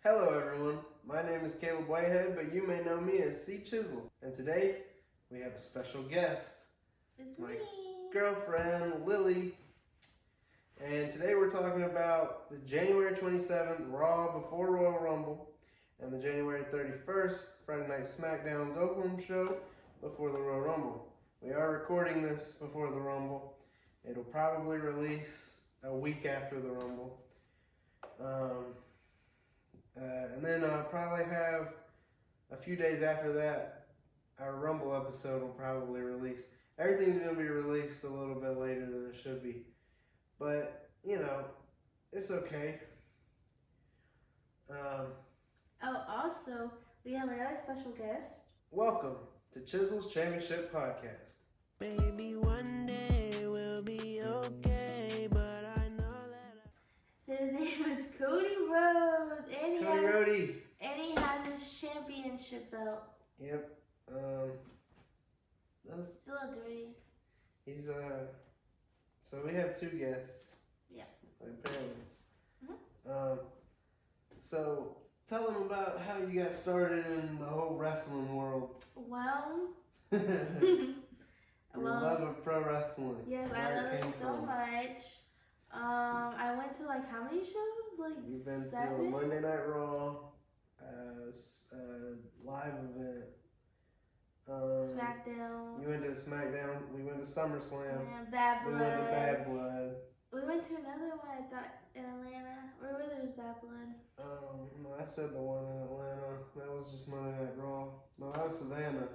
Hello everyone, my name is Caleb Whitehead, but you may know me as C-Chizzle. And today, we have a special guest. It's my me. girlfriend, Lily. And today we're talking about the January 27th Raw before Royal Rumble and the January 31st Friday Night Smackdown Go Home show before the Royal Rumble. We are recording this before the Rumble. It'll probably release a week after the Rumble. And then I'll probably have a few days after that, our Rumble episode will probably release. Everything's going to be released a little bit later than it should be. But, you know, it's okay. Also, we have another special guest. Welcome to Chizzle's Championship Podcast. Maybe one day we'll be okay, but I know that His name is Cody Rhodes, and Cody Rhodey. he has his championship belt. Yep. That's, Still at 3. he's, so we have two guests. Yeah. Apparently. Mhm. So tell them about how you got started in the whole wrestling world. Well, Your love of pro wrestling. yes, Where I love it came so from. much. I went to like how many shows? Like You've been 7? to a Monday Night Raw, live event. Smackdown. You went to SmackDown. We went to SummerSlam. Yeah, Bad We Blood. went to Bad Blood. We went to another one, I thought, in Atlanta. Or was it just Bad Blood? No, I said the one in Atlanta. That was just Monday Night Raw. No, that was Savannah.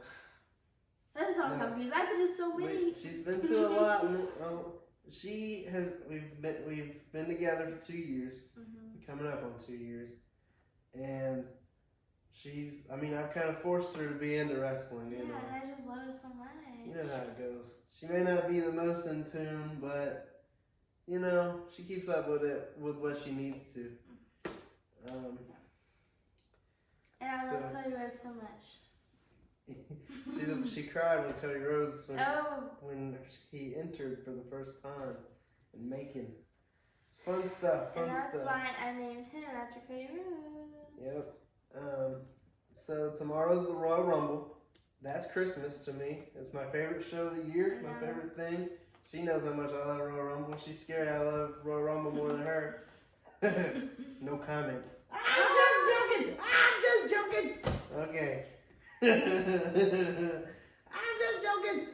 That's all No. confused. I've been to so many. Wait, she's been to a lot. She has. We've been together for 2 years. Mhm. Coming up on 2 years, and she's. I mean, I've kind of forced her to be into wrestling. You Yeah, know. and I just love it so much. You know how it goes. She may not be the most in tune, but you know she keeps up with it with what she needs to. And I love so- Cody Rhodes so much. she cried when Cody Rhodes when Oh, he entered for the first time in Macon. Fun stuff. Fun and that's stuff. why I named him after Cody Rhodes. Yep. So tomorrow's the Royal Rumble. That's Christmas to me. It's my favorite show of the year. My Yeah. favorite thing. She knows how much I love Royal Rumble. She's scared I love Royal Rumble more than her. No comment. I'm just joking. Okay. I'm just joking.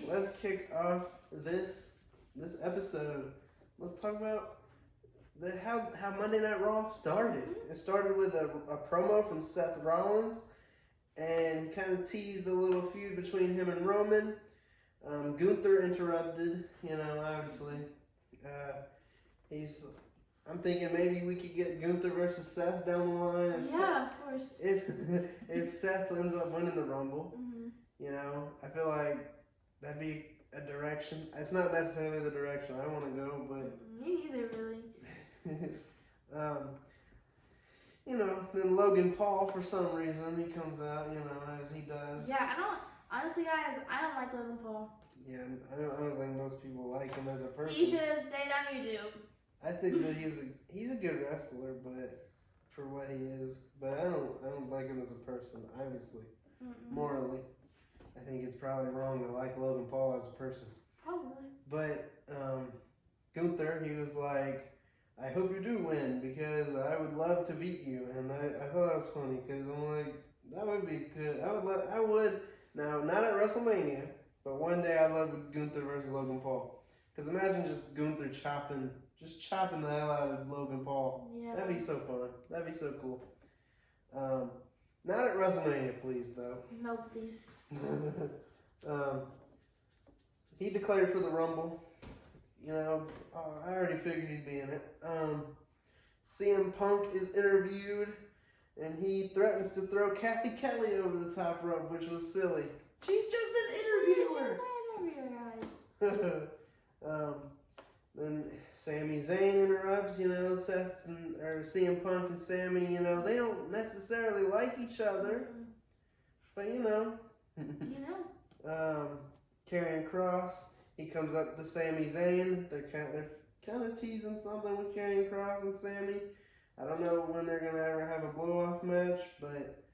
Let's kick off this episode. Let's talk about how Monday Night Raw started. It started with a promo from Seth Rollins, and he kind of teased a little feud between him and Roman. Gunther interrupted, obviously. I'm thinking maybe we could get Gunther versus Seth down the line. Yeah, of course. If Seth ends up winning the Rumble, Mhm. I feel like that'd be a direction. It's not necessarily the direction I want to go, but Me neither, really. then Logan Paul, for some reason, he comes out, as he does. Yeah, honestly, guys, I don't like Logan Paul. Yeah, I don't think most people like him as a person. He should have stayed on YouTube. I think that he's a good wrestler, but for what he is, but I don't like him as a person, obviously. Mm-mm. Morally, I think it's probably wrong to like Logan Paul as a person. Probably. But Gunther, he was like, I hope you do win because I would love to beat you. And I thought that was funny because I'm like, that would be good. I would, now, not at WrestleMania, but one day I'd love Gunther versus Logan Paul. Because imagine just Gunther chopping the hell out of Logan Paul. Yeah. That'd be so fun. That'd be so cool. Not at WrestleMania, please, though. No, please. He declared for the Rumble. I already figured he'd be in it. CM Punk is interviewed, and he threatens to throw Kathy Kelly over the top rope, which was silly. She's just an interviewer. Then Sami Zayn interrupts. Seth or CM Punk and Sami. They don't necessarily like each other, but Karrion Kross, he comes up to Sami Zayn. They're kind of teasing something with Karrion Kross and Sami. I don't don't know when they're gonna ever have a blow-off match, but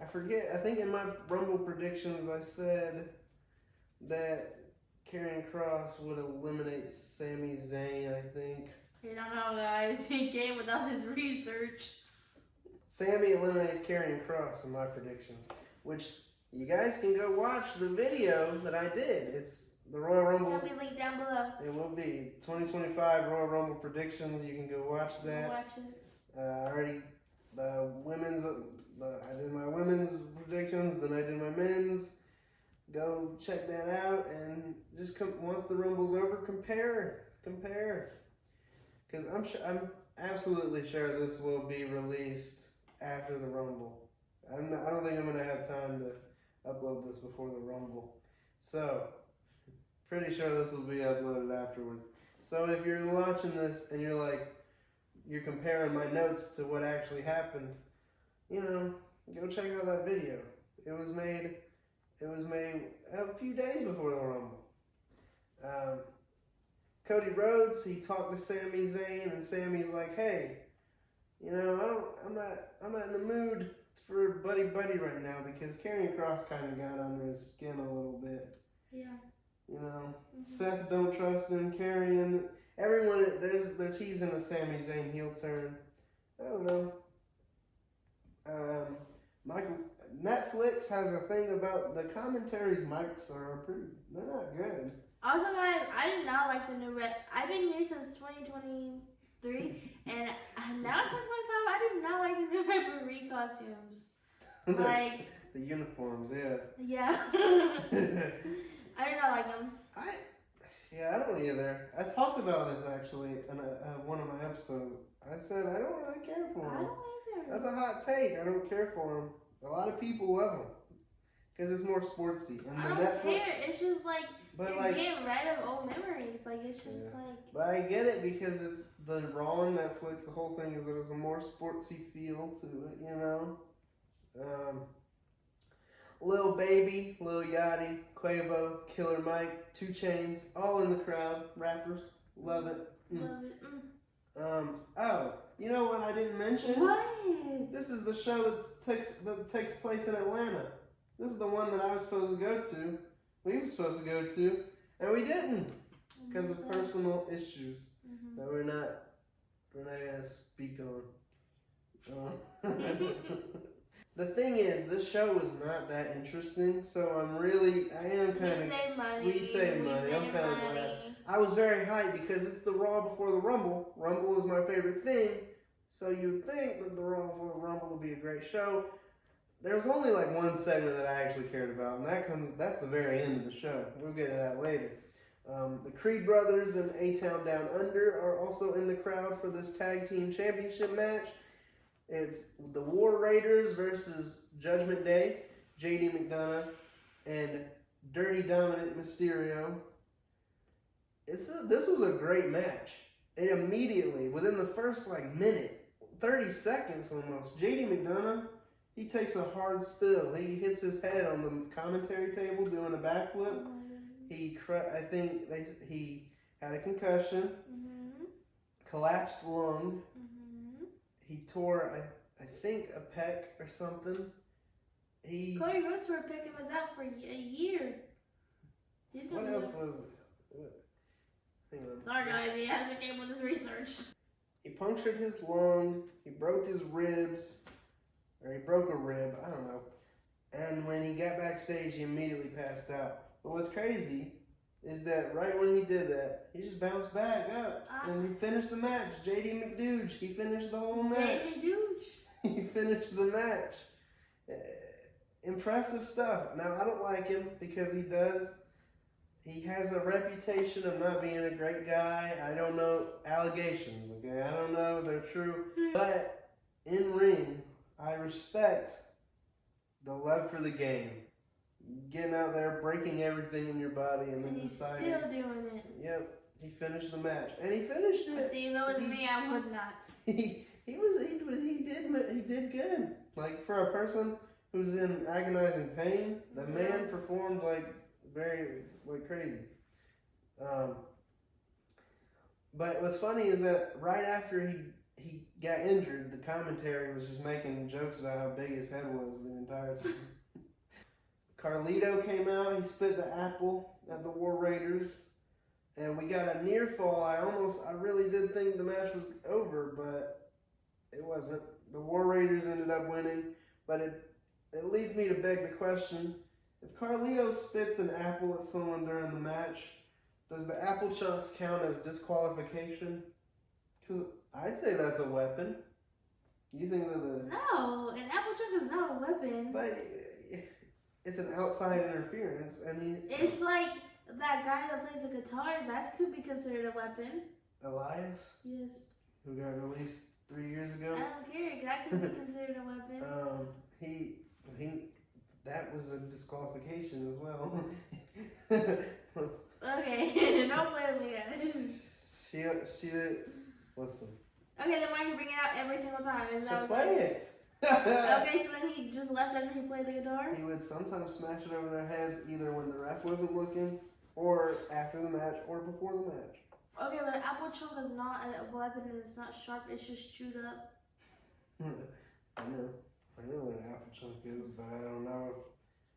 I forget. I think in my Rumble predictions I said that Karrion Kross would eliminate Sami Zayn. I think. You don't know, guys. He came without his research. Sami eliminates Karrion Kross in my predictions, which you guys can go watch the video that I did. It's the Royal Rumble. It'll be linked down below. It will be 2025 Royal Rumble predictions. You can go watch that. Watch it. I did my women's predictions, then I did my men's. Go check that out and just once the Rumble's over, compare. Because I'm absolutely sure this will be released after the Rumble. I don't think I'm gonna have time to upload this before the Rumble. So, pretty sure this will be uploaded afterwards. So if you're watching this and you're comparing my notes to what actually happened, go check out that video. It was made a few days before the Rumble. Cody Rhodes, he talked to Sami Zayn, and Sami's like, "Hey, I'm not in the mood for buddy right now because Karrion Kross kind of got under his skin a little bit." Yeah. Seth don't trust him. Karrion, everyone, they're teasing a Sami Zayn heel turn. I don't know. Netflix has a thing about the commentaries. Mics they're not good. Also, guys, I did not like the new I've been here since 2023, and now 2025, I do not like the new referee costumes. Like the uniforms, yeah. Yeah. I do not like them. I don't either. I talked about this actually in one of my episodes. I said I don't really care for them. I don't either. That's a hot take. I don't care for them. A lot of people love them because it's more sportsy. And I don't care. It's just like you're getting rid of old memories. Like it's just like. But I get it because it's the Raw on Netflix. The whole thing is that it's a more sportsy feel to it, Lil Baby, Lil Yachty, Quavo, Killer Mike, 2 Chainz, all in the crowd. Rappers, love it. Love it. Oh, you know what I didn't mention? What? This is the show that takes place in Atlanta. This is the one that I was supposed to go to. We were supposed to go to, and we didn't because of personal issues that we're not gonna speak on. The thing is, this show was not that interesting, so I am kind of. We save money. I'm kind of glad. I was very hyped because it's the Raw before the Rumble. Rumble is my favorite thing, so you'd think that the Raw before the Rumble would be a great show. There was only like one segment that I actually cared about, and that's the very end of the show. We'll get to that later. The Creed brothers and A-Town Down Under are also in the crowd for this tag team championship match. It's the War Raiders versus Judgment Day, JD McDonough, and Dirty Dominant Mysterio. This was a great match. And immediately, within the first minute, 30 seconds almost, JD McDonough, he takes a hard spill. He hits his head on the commentary table doing a backflip. I think he had a concussion, collapsed lung. He tore, I think, a pec or something. Cody Rhodes were picking us out for a year. What else was it? Hang on. Sorry, guys. He hasn't came with his research. He punctured his lung. He broke his ribs. Or he broke a rib. I don't know. And when he got backstage, he immediately passed out. But what's crazy is that right when he did that, he just bounced back up. And he finished the match. JD McDooge. He finished the whole match. JD McDooge. He finished the match. Impressive stuff. Now, I don't like him because he has a reputation of not being a great guy. I don't know. Allegations, okay? I don't know if they're true. But in ring, I respect the love for the game. Getting out there, breaking everything in your body, and then he's deciding. Still doing it. Yep, he finished the match, and he finished it. See, if it was me, I would not. He did good. Like for a person who's in agonizing pain, the man performed very crazy. But what's funny is that right after he got injured, the commentary was just making jokes about how big his head was the entire time. Carlito came out. He spit the apple at the War Raiders. And we got a near fall. I really did think the match was over, but it wasn't. The War Raiders ended up winning. But it leads me to beg the question, if Carlito spits an apple at someone during the match, does the apple chunks count as disqualification? Because I'd say that's a weapon. You think that No, an apple chunk is not a weapon. But it's an outside interference. I mean... It's like that guy that plays the guitar, that could be considered a weapon. Elias? Yes. Who got released 3 years ago? I don't care. That could be considered a weapon. He that was a disqualification as well. Okay, don't play with me, guys. She listen. Okay, then why do you bring it out every single time? So play it. Okay, so then he just left after he played the guitar? He would sometimes smash it over their heads either when the ref wasn't looking, or after the match, or before the match. Okay, but an apple chunk is not a weapon and it's not sharp, it's just chewed up. I know what an apple chunk is, but I don't know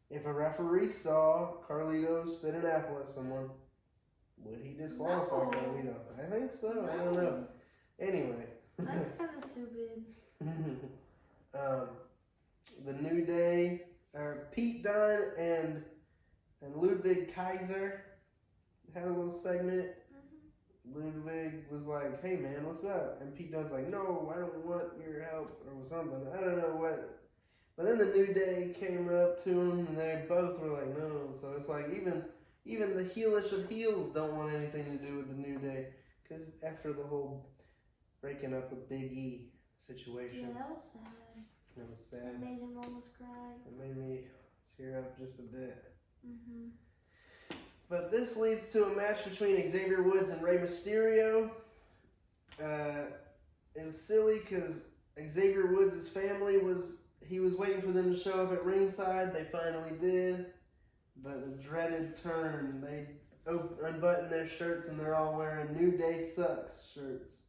if a referee saw Carlito spit an apple at someone, would he disqualify Carlito? I think so. No. I don't know. Anyway. That's kind of stupid. The New Day, Pete Dunne and Ludwig Kaiser had a little segment. Ludwig was like, "Hey man, what's up?" And Pete Dunne's like, "No, I don't want your help," or something. I don't know what. But then the New Day came up to him, and they both were like, "No." So it's like even the heelish of heels don't want anything to do with the New Day, because after the whole breaking up with Big E situation, Yeah, that was sad. It was sad. It made him almost cry. It made me tear up just a bit. Mhm. But this leads to a match between Xavier Woods and Rey Mysterio. It's silly because Xavier Woods' family was waiting for them to show up at ringside. They finally did. But the dreaded turn, they unbutton their shirts and they're all wearing New Day Sucks shirts.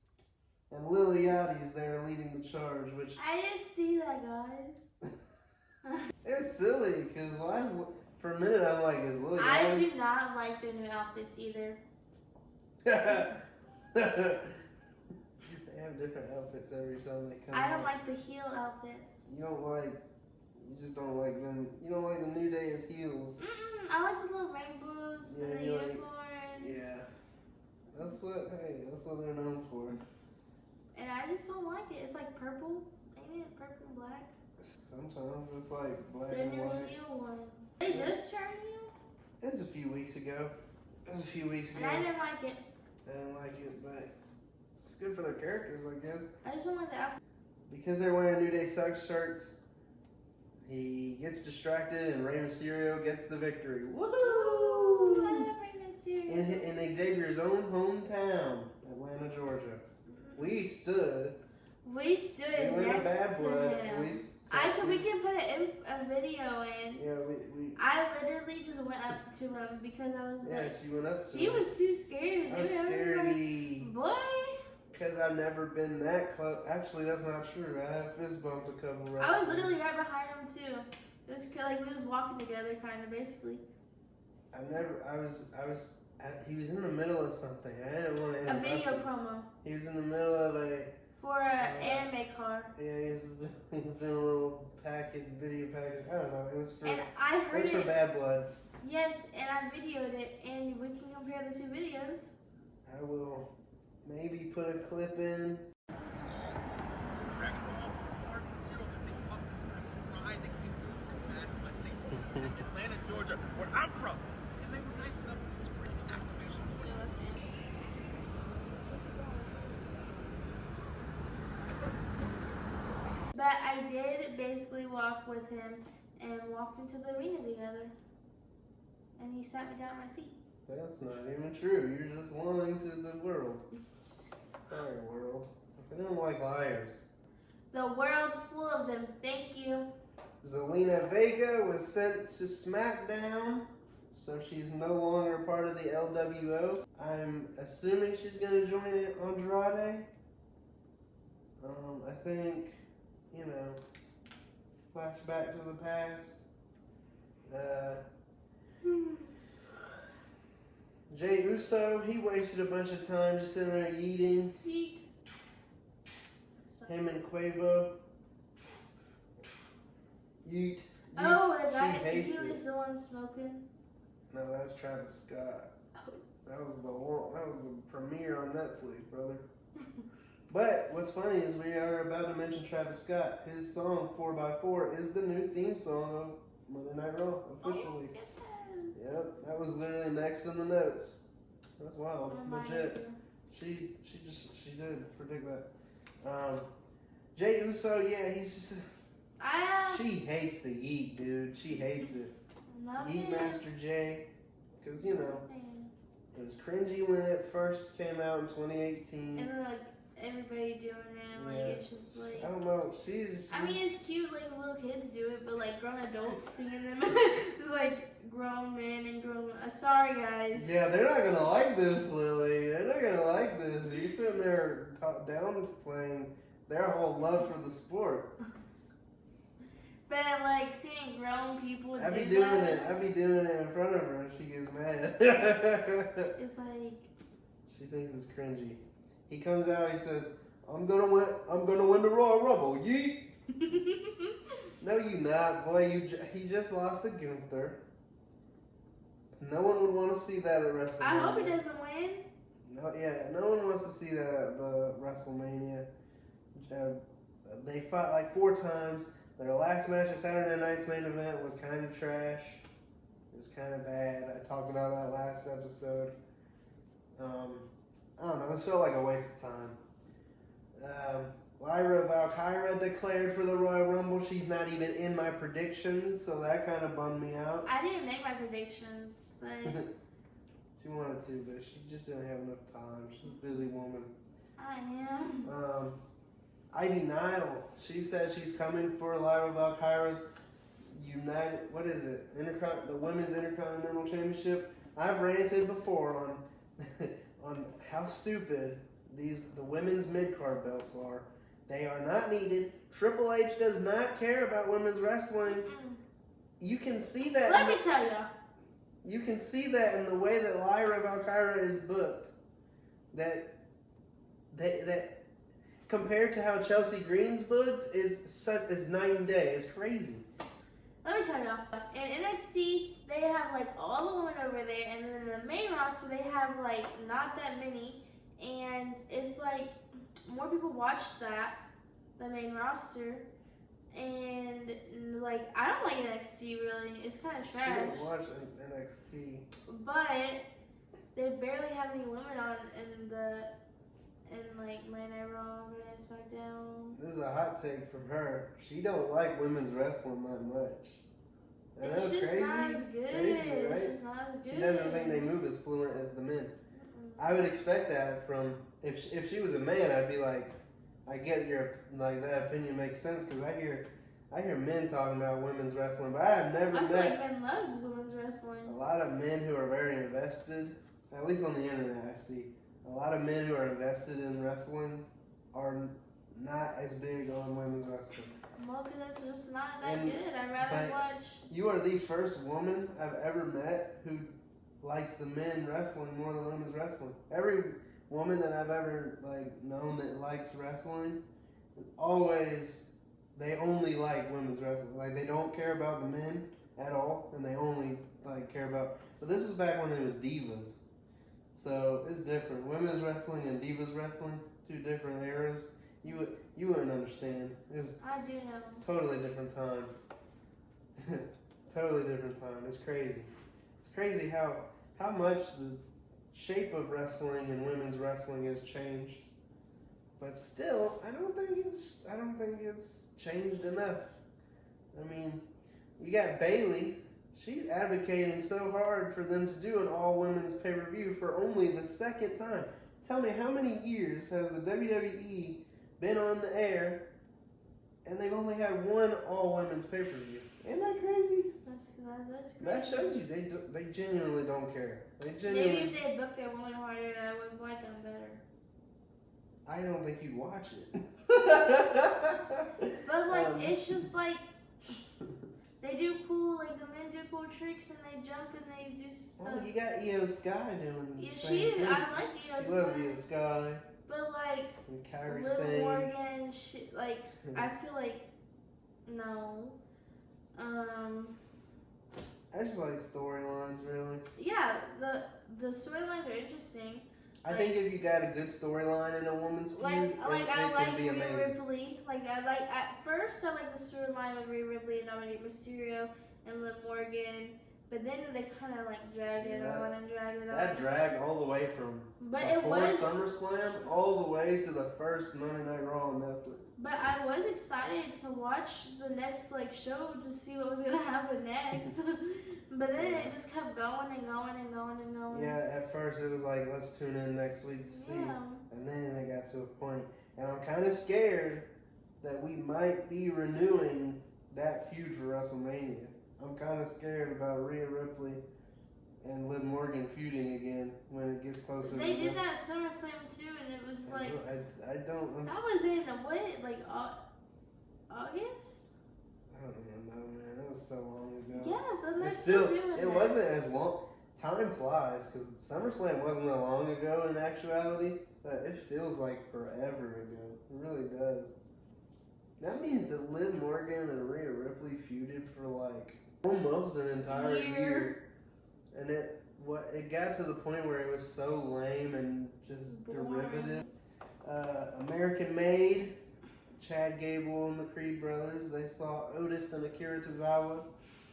And Lil Yachty's there leading the charge, which... I didn't see that, guys. It was silly because for a minute I'm like, is Lil Yachty... I do not like their new outfits either. They have different outfits every time they come I don't out. like the heel outfits. You just don't like them. You don't like the New Day as heels. I like the little rainbows and the unicorns. Yeah. That's what they're known for. And I just don't like it. It's like purple. Ain't it purple and black? Sometimes it's like black The and new white. heel one. They just turned heel? It was a few weeks ago. And I didn't like it. I didn't like it, but it's good for their characters, I guess. I just don't like the outfit. Because they're wearing New Day Sucks shirts, he gets distracted and Rey Mysterio gets the victory. Woohoo! I love Rey Mysterio. In Xavier's own hometown, Atlanta, Georgia. We stood We went next Bad to Blood. him. We can put a video in. Yeah, I literally just went up to him because I was like, she went up to he him. was too scared. I was scaredy. Like, boy. Because I've never been that close. Actually, that's not true. I have fist bumped a couple wrestlers. I was literally right behind him too. It was like we was walking together, kind of basically. He was in the middle of something. I didn't want to A interrupt video him. promo He was in the middle of for an anime car. Yeah, he was doing a little video package. I don't know. It was for. And I heard it was for Bad Blood. Yes, and I videoed it, and we can compare the two videos. I will maybe put a clip in. Atlanta, Georgia, where I'm from. And they were nice enough to bring activation going. But I did basically walk with him and walked into the arena together. And he sat me down in my seat. That's not even true. You're just lying to the world. Sorry, world. I don't like liars. The world's full of them. Thank you. Zelina Vega was sent to SmackDown so she's no longer part of the LWO. I'm assuming she's gonna join Andrade. I think, you know, flashback to the past. Jey Uso, he wasted a bunch of time just sitting there yeeting. Yeet. Him and Quavo. Yeet. Oh, the guy She hates who it. is the one smoking. No, that's Travis Scott. That was the premiere on Netflix, brother. But what's funny is we are about to mention Travis Scott. His song 4x4 is the new theme song of Monday Night Raw officially. Oh, Yep, that was literally next in the notes. That's wild, oh, legit. She did predict that. Jey Uso, yeah, he's just. She hates the yeet, dude. She hates it. Yeet Master Jay, because you know it was cringy when it first came out in 2018. And then like everybody doing it, like it's just like I don't know. She's I mean, it's cute, like little kids do it, but like grown adults singing them, like grown men and grown. Sorry, guys. yeah, they're not gonna like this, Lily. They're not gonna like this. You're sitting there top down playing their whole love for the sport. But like seeing grown people I be do doing that, it. I be doing it in front of her, and she gets mad. it's like She thinks it's cringy. He comes out. He says, "I'm gonna win. I'm gonna win the Royal Rumble." Yeet. No, you not, boy. He just lost to Gunther. No one would want to see that at WrestleMania. I hope he doesn't win. No one wants to see that at the WrestleMania. They fought like 4 times. Their last match at Saturday Night's main event was kind of trash. It was kind of bad. I talked about that last episode. I don't know. This felt like a waste of time. Lyra Valkyra declared for the Royal Rumble. She's not even in my predictions, so that kind of bummed me out. I didn't make my predictions, but She wanted to, but she just didn't have enough time. She's a busy woman. I am. Ivy Nile, she said she's coming for Lyra Valkyra's United, what is it? The Women's Intercontinental Championship. I've ranted before on how stupid the women's mid-card belts are. They are not needed. Triple H does not care about women's wrestling. You can see that. Let me tell you. You can see that in the way that Lyra Valkyra is booked. That compared to how Chelsea Green's booked is night and day. It's crazy. Let me tell y'all. In NXT, they have like all the women over there, and then the main roster they have like not that many, and it's like more people watch the main roster, and like I don't like NXT really. It's kind of trash. She don't watch NXT. But they barely have any women on in like Monday Night Raw, Monday Night Smackdown. This is a hot take from her. She don't like women's wrestling that much. I know, It's just crazy. not as good. Crazy, right? It's just not as good. She doesn't think they move as fluent as the men. I would expect that from if she was a man. I'd be like, I get your that opinion makes sense because I hear men talking about women's wrestling, but I have never I feel met like men love women's wrestling. a lot of men who are very invested. At least on the internet, I see a lot of men who are invested in wrestling are not as big on women's wrestling. Well, because it's just not that And- good. I'd rather but- watch. You are the first woman I've ever met who likes the men wrestling more than women's wrestling. Every woman that I've ever known that likes wrestling, they only like women's wrestling. Like they don't care about the men at all, and they only care about. But this was back when it was divas, so it's different. Women's wrestling and divas wrestling, 2 different eras. You wouldn't understand. It was I do know. totally different time. Totally different time. It's crazy. It's crazy how much the shape of wrestling and women's wrestling has changed. But still, I don't think it's changed enough. I mean, you got Bayley. She's advocating so hard for them to do an all women's pay-per-view for only the 2nd time. Tell me, how many years has the WWE been on the air and they've only had 1 all women's pay-per-view? Ain't that crazy? That That's That crazy. shows you they genuinely don't care. They Maybe genuinely. if they booked their woman harder, I would like them better. I don't think you watch it. But like, it's just like they do cool, like the men do cool tricks and they jump and they do stuff. Well, you got Io Sky doing. Yeah, the same she. thing. I like Io She Sky. loves Io Sky But like, and Kyrie Liv Sane. Morgan, like I feel like no. I just like storylines, really. Yeah, the storylines are interesting. I think if you got a good storyline in a woman's feud, I it like can be Rhea amazing. Ripley. Like at first I like the storyline with Rhea Ripley and Dominic Mysterio and Liv Morgan, but then they kind of like dragged it on and dragged it on. That dragged all the way from before SummerSlam all the way to the first Monday Night Raw on Netflix. But I was excited to watch the next like show to see what was gonna happen next. But then it just kept going and going and going and going. Yeah, at first it was like, let's tune in next week to see. Yeah. And then it got to a point, and I'm kind of scared that we might be renewing that feud for WrestleMania. I'm kind of scared about Rhea Ripley and Liv Morgan feuding again when it gets closer. They did that at SummerSlam too, and it was like I don't. that was in what, like August? I don't even know, man. That was so long ago. Yes, and they're It still doing it wasn't as long. Time flies because SummerSlam wasn't that long ago in actuality, but it feels like forever ago. It really does. That means that Liv Morgan and Rhea Ripley feuded for like almost an entire year. And it got to the point where it was so lame and just derivative. American Made, Chad Gable and the Creed brothers, they saw Otis and Akira Tozawa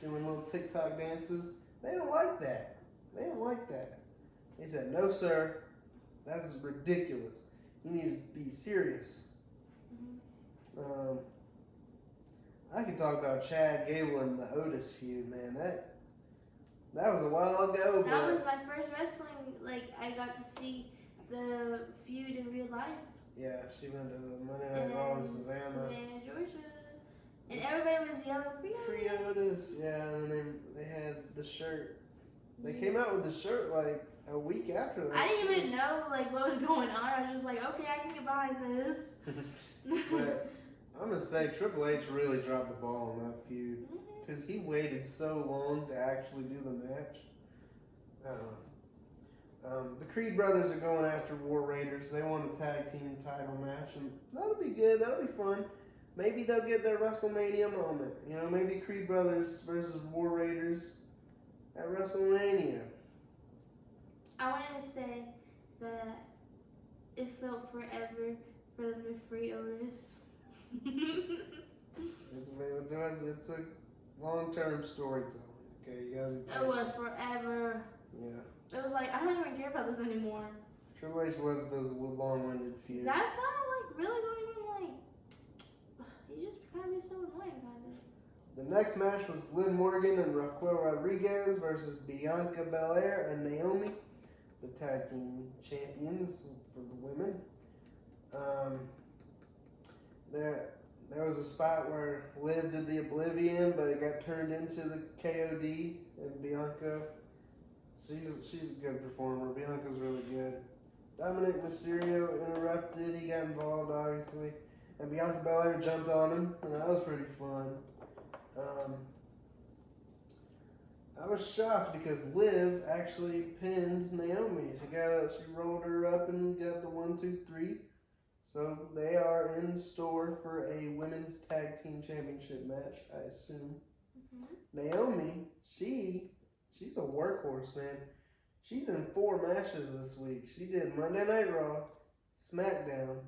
doing little TikTok dances. They don't like that. They don't like that. They said, no sir, that's ridiculous. You need to be serious. I could talk about Chad Gable and the Otis feud, man. That was a while ago. That was my first wrestling. Like I got to see the feud in real life. Yeah, she went to the Monday Night Raw in Savannah, Georgia, and everybody was yelling Free Otis. Yeah, and they had the shirt. They came out with the shirt like a week after that. I didn't even know like what was going on. I was just like, okay, I can get behind this. But I'm gonna say Triple H really dropped the ball on that feud because he waited so long to actually do the match. I don't know. The Creed brothers are going after War Raiders. They want a tag team title match, and that'll be good. That'll be fun. Maybe they'll get their WrestleMania moment. You know, maybe Creed brothers versus War Raiders at WrestleMania. I wanted to say that it felt forever for them to free Otis. It's a long-term storytelling. Okay, you gotta be It was forever. Yeah. It was like, I don't even care about this anymore. Triple H loves those long-winded feuds. That's why I like really don't even like. You just kind of be so annoying, kind of. The next match was Liv Morgan and Raquel Rodriguez versus Bianca Belair and Naomi, the tag team champions for the women. There was a spot where Liv did the Oblivion, but it got turned into the KOD, and Bianca, she's a good performer. Bianca's really good. Dominic Mysterio interrupted. He got involved, obviously. And Bianca Belair jumped on him, and that was pretty fun. I was shocked because Liv actually pinned Naomi. She rolled her up and got the 1, 2, 3. So they are in store for a women's tag team championship match, I assume. Naomi, she's a workhorse, man. She's in 4 matches this week. She did Monday Night Raw, SmackDown.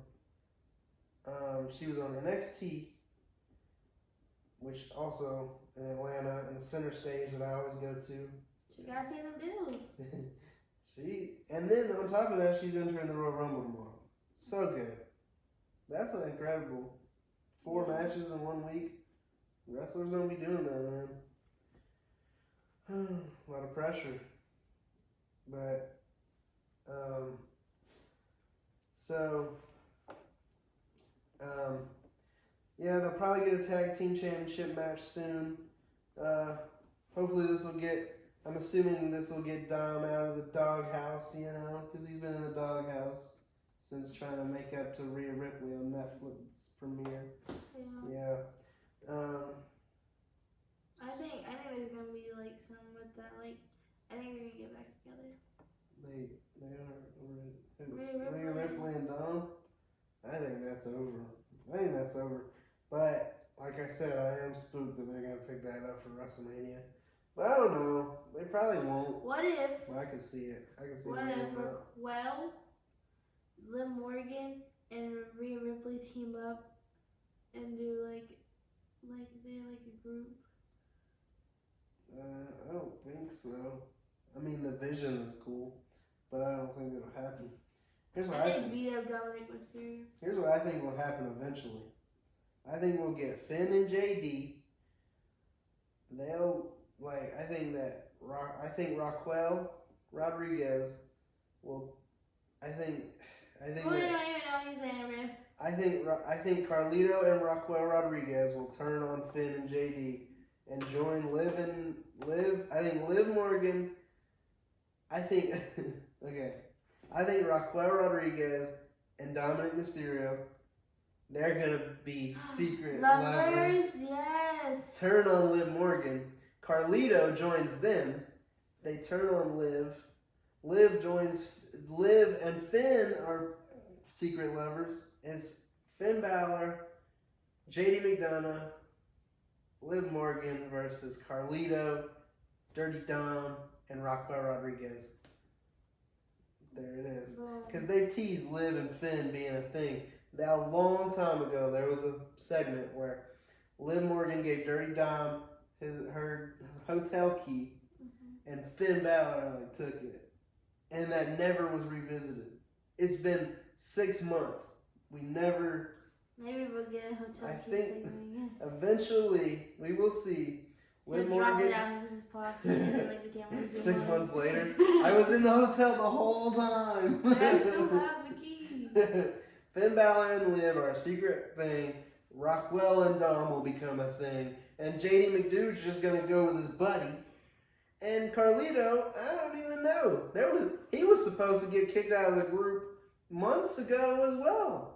She was on NXT, which also in Atlanta, in the center stage that I always go to. She gotta pay the bills. And then on top of that, she's entering the Royal Rumble tomorrow. So good. That's incredible. 4 matches in 1 week. Wrestlers don't be doing that, man. A lot of pressure. But, yeah, they'll probably get a tag team championship match soon. hopefully this will get. I'm assuming this will get Dom out of the doghouse, you know, because he's been in the doghouse since trying to make up to Rhea Ripley on Netflix premiere. Yeah. Yeah. I think there's gonna be like some with that. Like, I think they're gonna get back together. They are Rhea Rhea Ripley and Dom. I think that's over. But like I said, I am spooked that they're gonna pick that up for WrestleMania. But I don't know. They probably won't. What if? Well, I can see it. What if Raquel, Liv Morgan, and Rhea Ripley team up and do like they're like a group? I don't think so. I mean, the vision is cool, but I don't think it'll happen. Here's what I think. Beat up Dominic Mysterio. Here's what I think will happen eventually. I think we'll get Finn and JD. They'll like. I think Raquel Rodriguez will. I think. Oh, I don't even know his name, man. I think Carlito and Raquel Rodriguez will turn on Finn and JD and join Liv. I think Liv Morgan. I think Raquel Rodriguez and Dominic Mysterio, they're gonna be secret lovers. Yes. Turn on Liv Morgan. Carlito joins them. They turn on Liv. Liv and Finn are secret lovers. It's Finn Balor, JD McDonough, Liv Morgan versus Carlito, Dirty Dom, and Raquel Rodriguez. There it is. Because they teased Liv and Finn being a thing. Now, a long time ago, there was a segment where Liv Morgan gave Dirty Dom her hotel key, and Finn Balor took it. And that never was revisited. It's been 6 months. Maybe we'll get a hotel I key think again. Eventually we will see Liv He'll drop Morgan. it out of his pocket and like the camera. 6 months later, I was in the hotel the whole time. I still have the key. Finn Balor and Liv are a secret thing. Raquel and Dom will become a thing, and JD McDude's just gonna go with his buddy. And Carlito, I don't even know. He was supposed to get kicked out of the group months ago as well.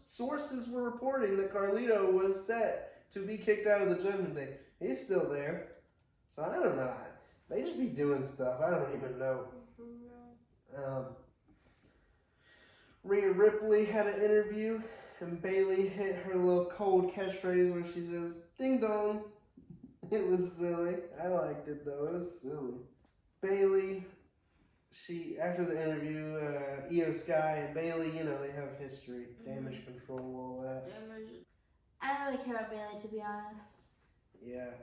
Sources were reporting that Carlito was set to be kicked out of the Judgment Day. He's still there. So I don't know. They just be doing stuff. I don't even know. Rhea Ripley had an interview, and Bayley hit her little cold catchphrase where she says, "Ding dong." It was silly. I liked it though. It was silly. Bayley, after the interview, Io Sky and Bayley, they have history, damage control, all that. I don't really care about Bayley, to be honest. Yeah,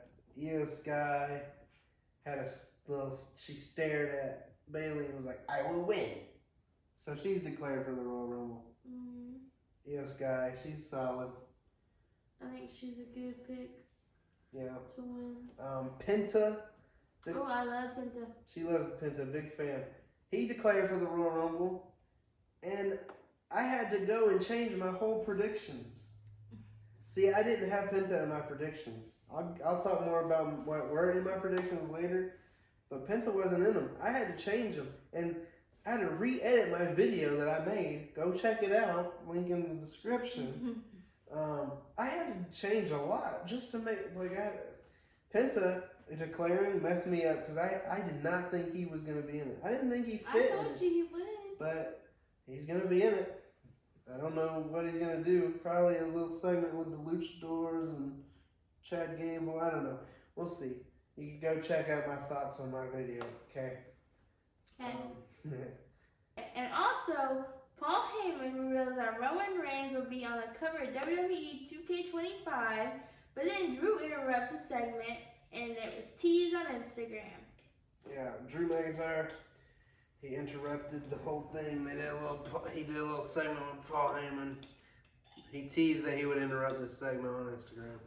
Io Sky she stared at Bayley and was like, "I will win." So she's declared for the Royal Rumble. Io Sky, she's solid. I think she's a good pick. Yeah. To win. Penta. I love Penta. She loves Penta, big fan. He declared for the Royal Rumble, and I had to go and change my whole predictions. See, I didn't have Penta in my predictions. I'll talk more about what were in my predictions later, but Penta wasn't in them. I had to change them, and I had to re-edit my video that I made. Go check it out. Link in the description. I had to change a lot just to make Penta declaring messed me up because I did not think he was going to be in it. I didn't think he fit. I thought he would. But he's going to be in it. I don't know what he's going to do. Probably a little segment with the Luchadors and Chad Gable. I don't know. We'll see. You can go check out my thoughts on my video. Okay. And also, Paul Heyman reveals that Roman Reigns will be on the cover of WWE 2K25, but then Drew interrupts the segment, and it was teased on Instagram. Yeah, Drew McIntyre, he interrupted the whole thing. He did a little segment with Paul Heyman. He teased that he would interrupt this segment on Instagram.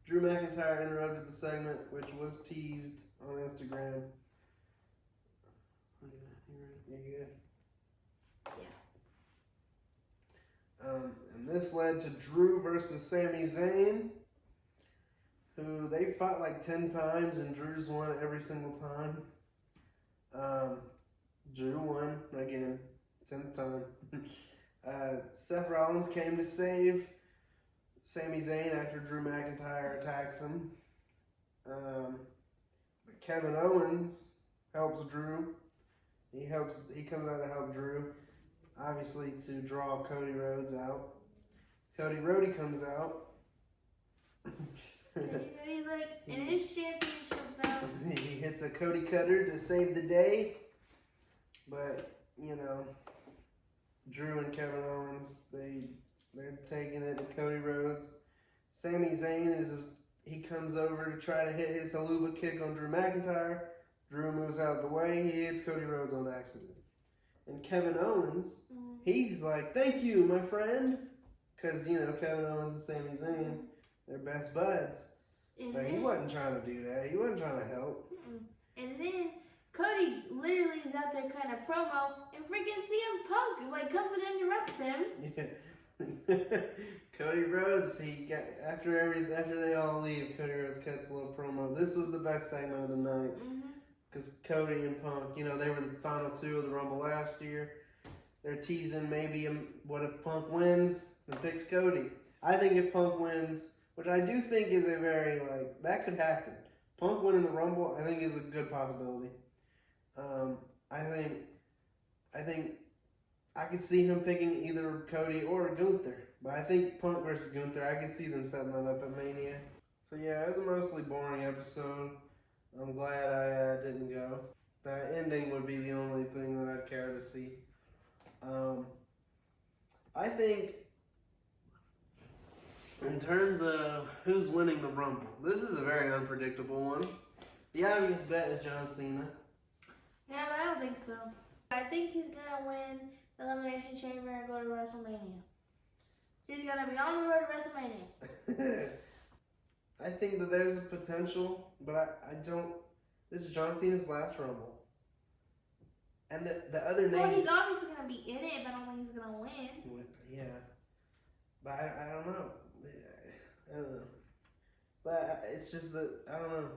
Drew McIntyre interrupted the segment, which was teased on Instagram. You good? Yeah. And this led to Drew versus Sami Zayn. who they fought like 10 times and Drew's won every single time. Drew won again, 10th time. Seth Rollins came to save Sami Zayn after Drew McIntyre attacks him. Kevin Owens helps Drew. He comes out to help Drew, obviously to draw Cody Rhodes out. Cody Rhodey comes out. Cody like in his championship belt. He hits a Cody Cutter to save the day. But, you know, Drew and Kevin Owens, they're taking it to Cody Rhodes. Sami Zayn he comes over to try to hit his haluva kick on Drew McIntyre. Drew moves out of the way. He hits Cody Rhodes on accident. And Kevin Owens, he's like, "Thank you, my friend." Because, you know, Kevin Owens and Sami Zayn, they're best buds. But he wasn't trying to do that. He wasn't trying to help. And then Cody literally is out there kind of promo, and freaking CM Punk like comes in and interrupts him. Yeah. Cody Rhodes, after they all leave, Cody Rhodes cuts a little promo. This was the best segment of the night. Because Cody and Punk, you know, they were the final two of the Rumble last year. They're teasing maybe what if Punk wins and picks Cody. I think if Punk wins, which I do think is a very, like, that could happen. Punk winning the Rumble, I think is a good possibility. I think I could see him picking either Cody or Gunther. But I think Punk versus Gunther, I could see them setting that up at Mania. So yeah, it was a mostly boring episode. I'm glad I didn't go. The ending would be the only thing that I'd care to see. I think in terms of who's winning the Rumble, this is a very unpredictable one. The obvious bet is John Cena. Yeah, but I don't think so. I think he's gonna win the Elimination Chamber and go to WrestleMania. He's gonna be on the road to WrestleMania. I think that there's a potential, but I don't. This is John Cena's last Rumble. And the other names. Well, he's obviously gonna be in it, but I don't think he's gonna win. Yeah. But I don't know. I don't know. But it's just that, I don't know.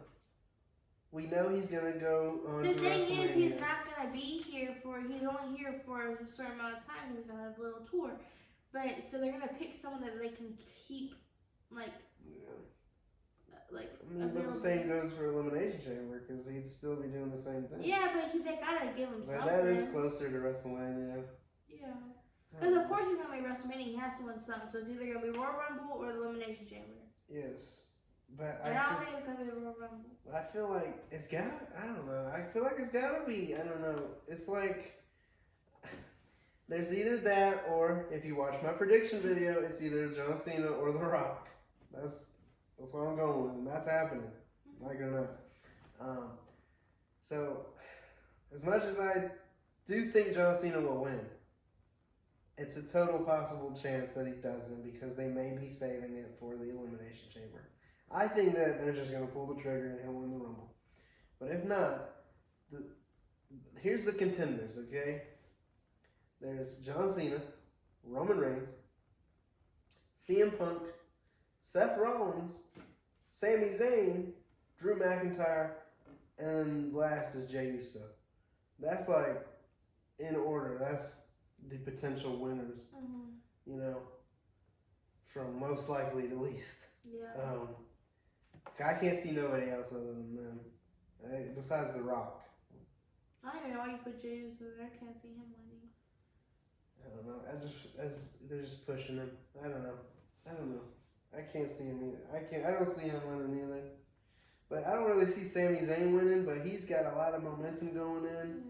We know he's going to go on the to thing WrestleMania. is, he's not going to be here he's only here for a certain amount of time. He's on a little tour. But, so they're going to pick someone that they can keep, like, but the same goes for Elimination Chamber, because he'd still be doing the same thing. Yeah, but they got to give him something. That is closer to WrestleMania. Yeah. Because of course he's going to be WrestleMania. He has to win something. So it's either going to be Royal Rumble or the Elimination Chamber. Yes. But I don't think it's going to be the Royal Rumble. I feel like it's got, I don't know. I feel like it's got to be, I don't know. It's like, there's either that or, if you watch my prediction video, it's either John Cena or The Rock. That's what I'm going with, and that's happening. Like it or not. So, as much as I do think John Cena will win, it's a total possible chance that he doesn't, because they may be saving it for the Elimination Chamber. I think that they're just going to pull the trigger and he'll win the Rumble. But if not, here's the contenders, okay? There's John Cena, Roman Reigns, CM Punk, Seth Rollins, Sami Zayn, Drew McIntyre, and last is Jey Uso. That's like, in order, that's the potential winners, you know, from most likely to least. Yeah. I can't see nobody else other than them, besides The Rock. I don't even know why you put Jey Uso there. I can't see him winning. I don't know. They're just pushing him. I don't know. I can't see him either. I don't see him winning either. But I don't really see Sami Zayn winning, but he's got a lot of momentum going in.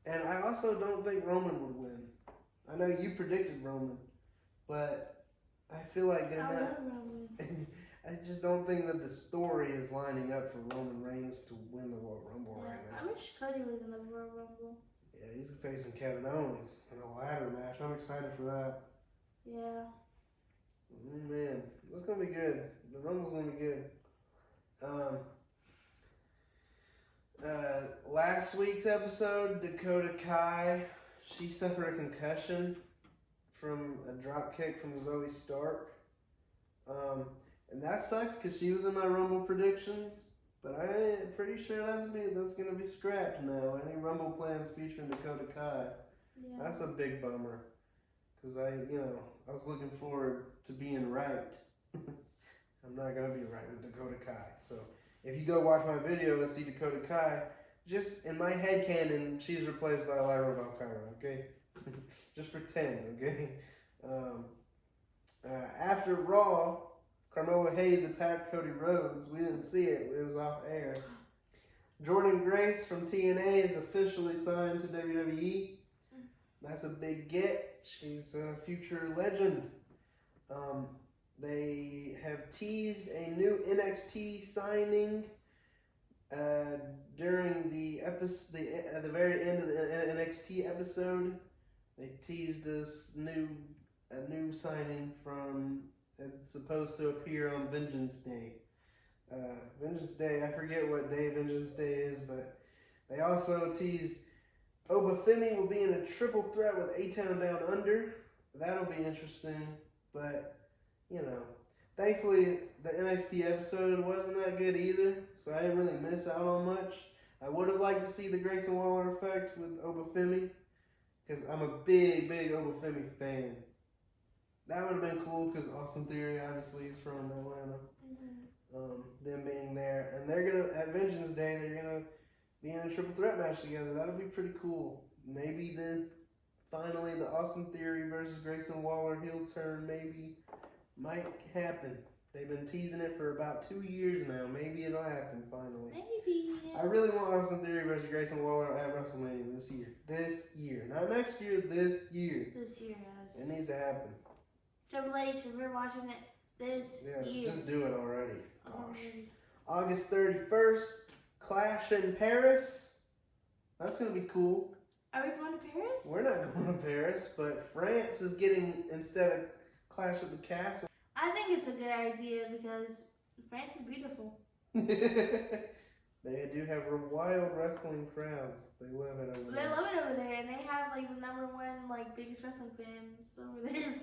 Yeah. And I also don't think Roman would win. I know you predicted Roman, but I feel like they're I not. love Roman. I just don't think that the story is lining up for Roman Reigns to win the Royal Rumble right now. I wish Cody was in the Royal Rumble. Yeah, he's facing Kevin Owens in a ladder match. I'm excited for that. Yeah. Oh, man, that's gonna be good. The Rumble's gonna be good. Last week's episode, Dakota Kai, she suffered a concussion from a drop kick from Zoe Stark. And that sucks because she was in my Rumble predictions. But I'm pretty sure that's going to be scrapped now. Any Rumble plans featuring Dakota Kai. Yeah. That's a big bummer. Because I was looking forward to being right. I'm not going to be right with Dakota Kai. So if you go watch my video and see Dakota Kai, just in my head canon, she's replaced by Lyra Valkyra, okay? Just pretend, okay? After Raw, Carmelo Hayes attacked Cody Rhodes. We didn't see it. It was off air. Jordynne Grace from TNA is officially signed to WWE. That's a big get. She's a future legend. They have teased a new NXT signing during the episode. At the very end of the NXT episode, they teased a new signing from. It's supposed to appear on Vengeance Day. Vengeance Day, I forget what day Vengeance Day is, but they also teased Obafemi will be in a triple threat with A-Town Down Under. That'll be interesting, but, thankfully the NXT episode wasn't that good either, so I didn't really miss out on much. I would have liked to see the Grayson Waller effect with Obafemi, because I'm a big Obafemi fan. That would have been cool because Austin Theory obviously is from Atlanta. Them being there, and they're gonna at Vengeance Day they're gonna be in a triple threat match together. That'll be pretty cool. Maybe then finally the Austin Theory versus Grayson Waller heel turn might happen. They've been teasing it for about 2 years now. Maybe it'll happen finally. Maybe. Yeah. I really want Austin Theory versus Grayson Waller at WrestleMania this year. This year, not next year. This year. This year, guys. It needs to happen. Triple H, if we're watching it this year. Just do it already. Gosh. August 31st, Clash in Paris. That's going to be cool. Are we going to Paris? We're not going to Paris, but France is getting, instead of Clash at the Castle. I think it's a good idea because France is beautiful. They do have wild wrestling crowds. They love it over there. They love it over there, and they have like the #1 biggest wrestling fans over there.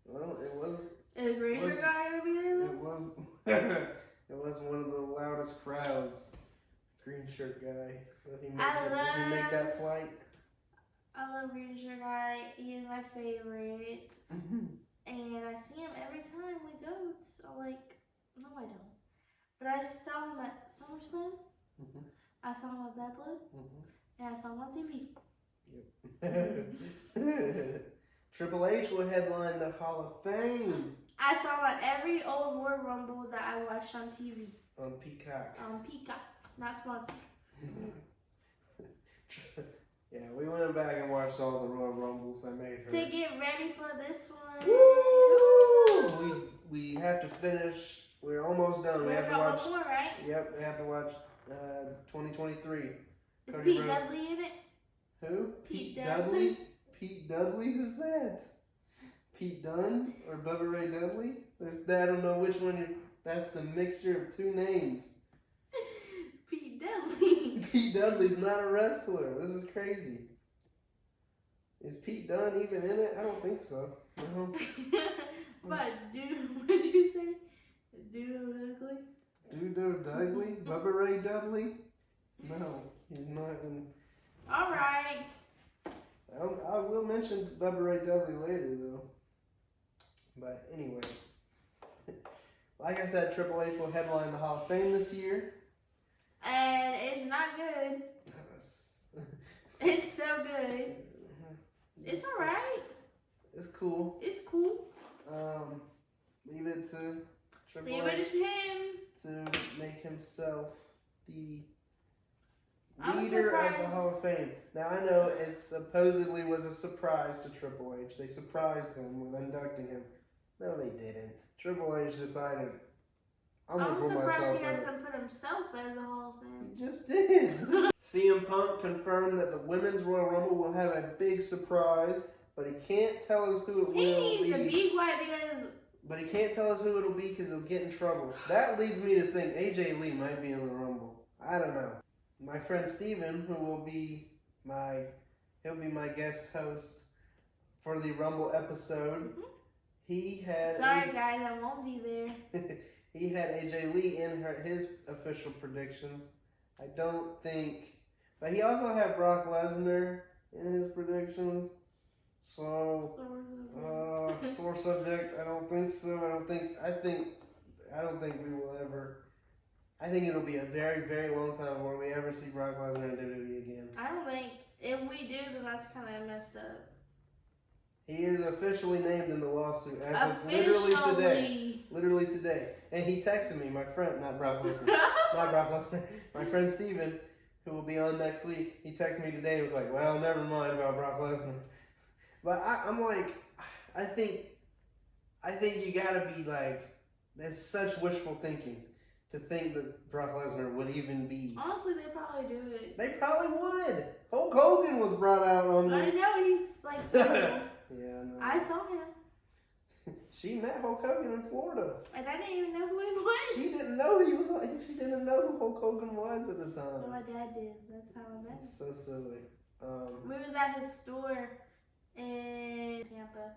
Well, it was. Is the Granger guy over there? It was. It was one of the loudest crowds. Green shirt guy. Did he make that flight? I love Green shirt guy. He is my favorite. And I see him every time we go. It's like, no, I don't. But I saw him at SummerSlam. I saw him at Bad Blood. And I saw him on TV. Yep. Triple H will headline the Hall of Fame. I saw him at every old Royal Rumble that I watched on TV. On Peacock. On Peacock. It's not sponsored. Yeah, we went back and watched all the Royal Rumbles I made her. To get ready for this one. Woo! We have to finish. We're almost done. We have to watch. One more, right? Yep, we have to watch 2023. Is Cody Pete Rhodes. Dudley in it? Who? Pete Dudley? Pete Dudley? Who's that? Pete Dunne or Bubba Ray Dudley? I don't know which one. That's the mixture of two names. Pete Dudley. Pete Dudley's not a wrestler. This is crazy. Is Pete Dunne even in it? I don't think so. No. But what did you say? Dudo Dudley? Dudo Dudley? Bubba Ray Dudley? No, he's not in. Alright. I will mention Bubba Ray Dudley later, though. But anyway, like I said, Triple H will headline the Hall of Fame this year. And it's not good. It's so good. It's alright. It's cool. It's cool. Leave it to Triple Leave H it to him. to make himself the I'm leader of the surprised. Hall of Fame. Now I know it supposedly was a surprise to Triple H. They surprised him with inducting him. No, they didn't. Triple H decided, I'm gonna put surprised myself he in it. hasn't put himself as a Hall of Fame. He just did. CM Punk confirmed that the Women's Royal Rumble will have a big surprise, but he can't tell us who it He will needs be. to be quiet because... But he can't tell us who it'll be because he'll get in trouble. That leads me to think AJ Lee might be in the Rumble. I don't know. My friend Steven, who will be my guest host for the Rumble episode, he had. Sorry, guys, I won't be there. He had AJ Lee in his official predictions. I don't think, but he also had Brock Lesnar in his predictions. So, sore subject. I don't think so. I don't think we will ever. I think it'll be a very, very long time before we ever see Brock Lesnar in WWE again. I don't think, if we do, then that's kind of messed up. He is officially named in the lawsuit as of literally today. Literally today. And he texted me, my friend, not Brock Lesnar, not Brock Lesnar, my friend Steven, who will be on next week. He texted me today and was like, well, never mind about Brock Lesnar. But I'm like, I think you gotta be like, that's such wishful thinking to think that Brock Lesnar would even be. Honestly, they probably do it. They probably would. Hulk Hogan was brought out on. I know, he's like. Yeah, no. I saw him. She met Hulk Hogan in Florida. And I didn't even know who he was. She didn't know he was. She didn't know who Hulk Hogan was at the time. Well, my dad did. That's how I met him. That's so silly. We was at his store in Tampa.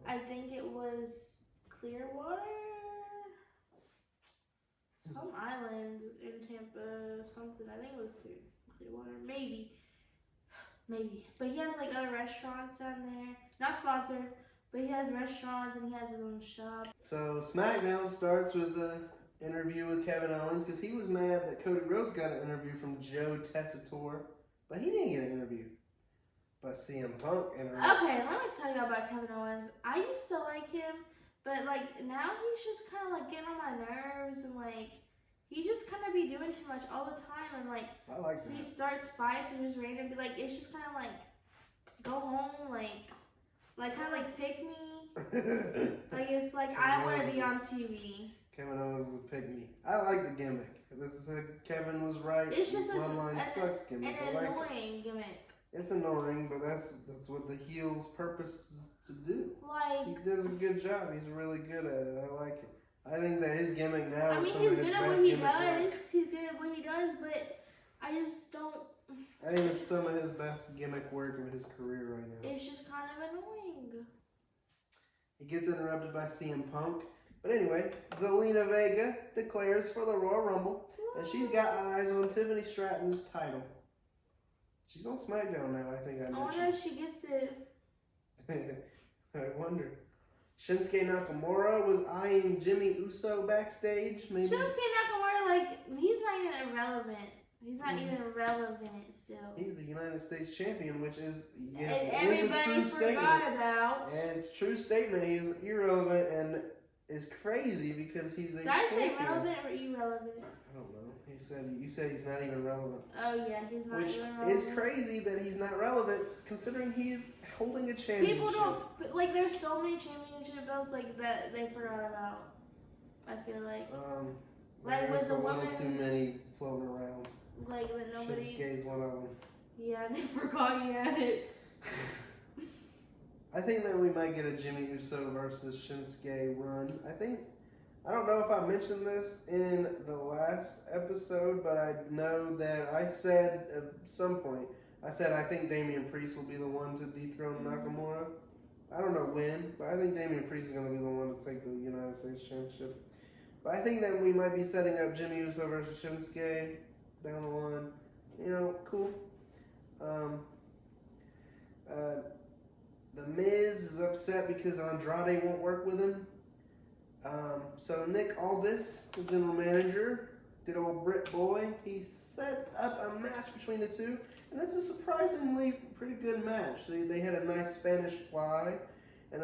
I think it was Clearwater. Some island in Tampa, something. I think it was Clearwater. Maybe. But he has like other restaurants down there. Not sponsored, but he has restaurants and he has his own shop. So SmackDown starts with an interview with Kevin Owens because he was mad that Cody Rhodes got an interview from Joe Tessitore, but he didn't get an interview. But CM Punk interviewed. Okay, let me tell you about Kevin Owens. I used to like him, but like now he's just kind of like getting on my nerves and like he just kind of be doing too much all the time and like I like that. He starts fights and just randomly like it's just kind of like go home like kind of like pick me. Like it's like I want to be on TV. Kevin Owens is a pick me. I like the gimmick. This is Kevin was right. It's just Bloodline sucks gimmick. An annoying gimmick. It's annoying, but that's what the heel's purpose is to do. Like he does a good job. He's really good at it. I like it. I think that his gimmick now is he's some of his good best at what he gimmick does. work. He's good at what he does, but I just don't. I think it's some of his best gimmick work of his career right now. It's just kind of annoying. He gets interrupted by CM Punk. But anyway, Zelina Vega declares for the Royal Rumble, and she's got eyes on Tiffany Stratton's title. She's on SmackDown now, I think I mentioned. I wonder if she gets it. I wonder. Shinsuke Nakamura was eyeing Jimmy Uso backstage. Maybe. Shinsuke Nakamura, like, he's not even irrelevant. He's not even relevant still. He's the United States champion, which is and everybody forgot about. And it's a true statement. He's irrelevant and is crazy because he's a Did I say champion. relevant or irrelevant? I don't know. You said he's not even relevant. Oh yeah, he's not Which even relevant. is crazy that he's not relevant considering he's holding a championship. People don't like. There's so many championship belts like that they forgot about. I feel like. Like there's with the a little woman. too many floating around. Like that nobody. Shinsuke's one of them. Yeah, they forgot he had it. I think that we might get a Jimmy Uso versus Shinsuke run. I don't know if I mentioned this in the last episode, but I know that I said at some point, I think Damian Priest will be the one to dethrone Nakamura. I don't know when, but I think Damian Priest is going to be the one to take the United States Championship. But I think that we might be setting up Jimmy Uso versus Shinsuke down the line. You know, cool. The Miz is upset because Andrade won't work with him. So Nick Aldis, the general manager, good old Brit boy, he sets up a match between the two, and it's a surprisingly pretty good match. They had a nice Spanish fly, and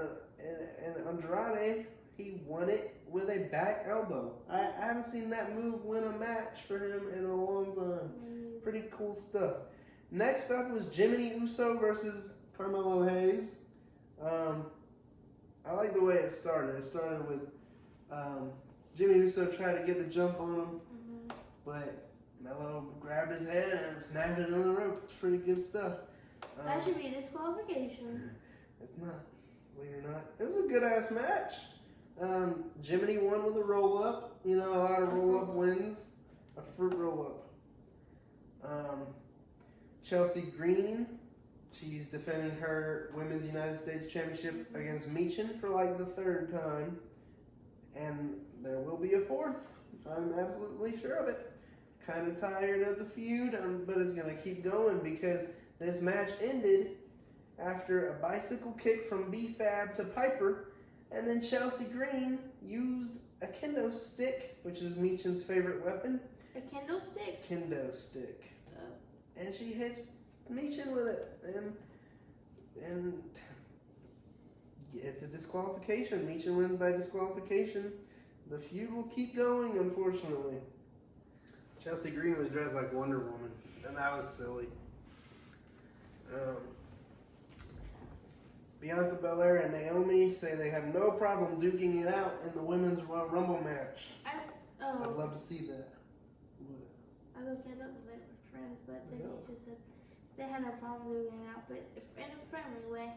Andrade, he won it with a back elbow. I haven't seen that move win a match for him in a long time. Pretty cool stuff. Next up was Jiminy Uso versus Carmelo Hayes. I like the way it started. It started with Jimmy Uso tried to get the jump on him, but Melo grabbed his head and snapped it in the rope. It's pretty good stuff. That should be a disqualification. It's not, believe it or not. It was a good ass match. Jiminy won with a roll up. You know, a lot of roll up wins. A fruit roll up. Chelsea Green She's defending her Women's United States Championship against Michin for like the 3rd time. And there will be a 4th. I'm absolutely sure of it. Kind of tired of the feud, but it's going to keep going because this match ended after a bicycle kick from B-Fab to Piper, and then Chelsea Green used a kendo stick, which is Michin's favorite weapon. A Kindle stick? Kendo stick. Oh. And she hits Michin with it, and it's a disqualification. Michin wins by disqualification. The feud will keep going, unfortunately. Chelsea Green was dressed like Wonder Woman, and that was silly. Bianca Belair and Naomi say they have no problem duking it out in the Women's Royal Rumble match. I'd love to see that. I was gonna say that they were friends, but then they just said they had no problem duking it out, but in a friendly way.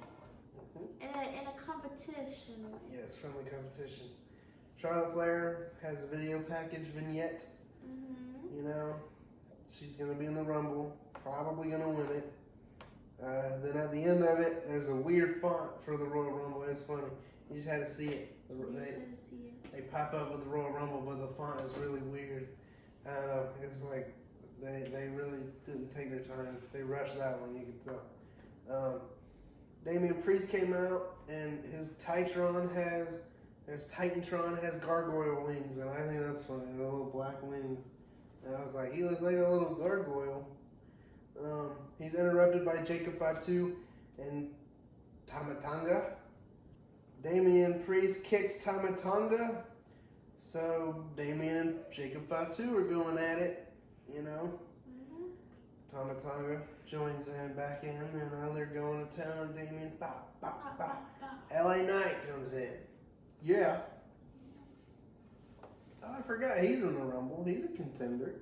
In a competition way. Yes, friendly competition. Charlotte Flair has a video package vignette. You know, she's going to be in the Rumble, probably going to win it. Then at the end of it, there's a weird font for the Royal Rumble. It's funny. You just had to see it. They pop up with the Royal Rumble, but the font is really weird. I don't know. It was like they really didn't take their time. They rushed that one, you can tell. Damian Priest came out, and his Titantron has gargoyle wings, and I think that's funny. The little black wings. And I was like, he looks like a little gargoyle. He's interrupted by Jacob Fatu and Tamatanga. Damian Priest kicks Tamatanga. So Damian and Jacob Fatu are going at it, you know. Tamatanga joins in back in, and now they're going to town. Damian, bop, bop, bop. LA Knight comes in. Yeah. Oh, I forgot he's in the Rumble. He's a contender.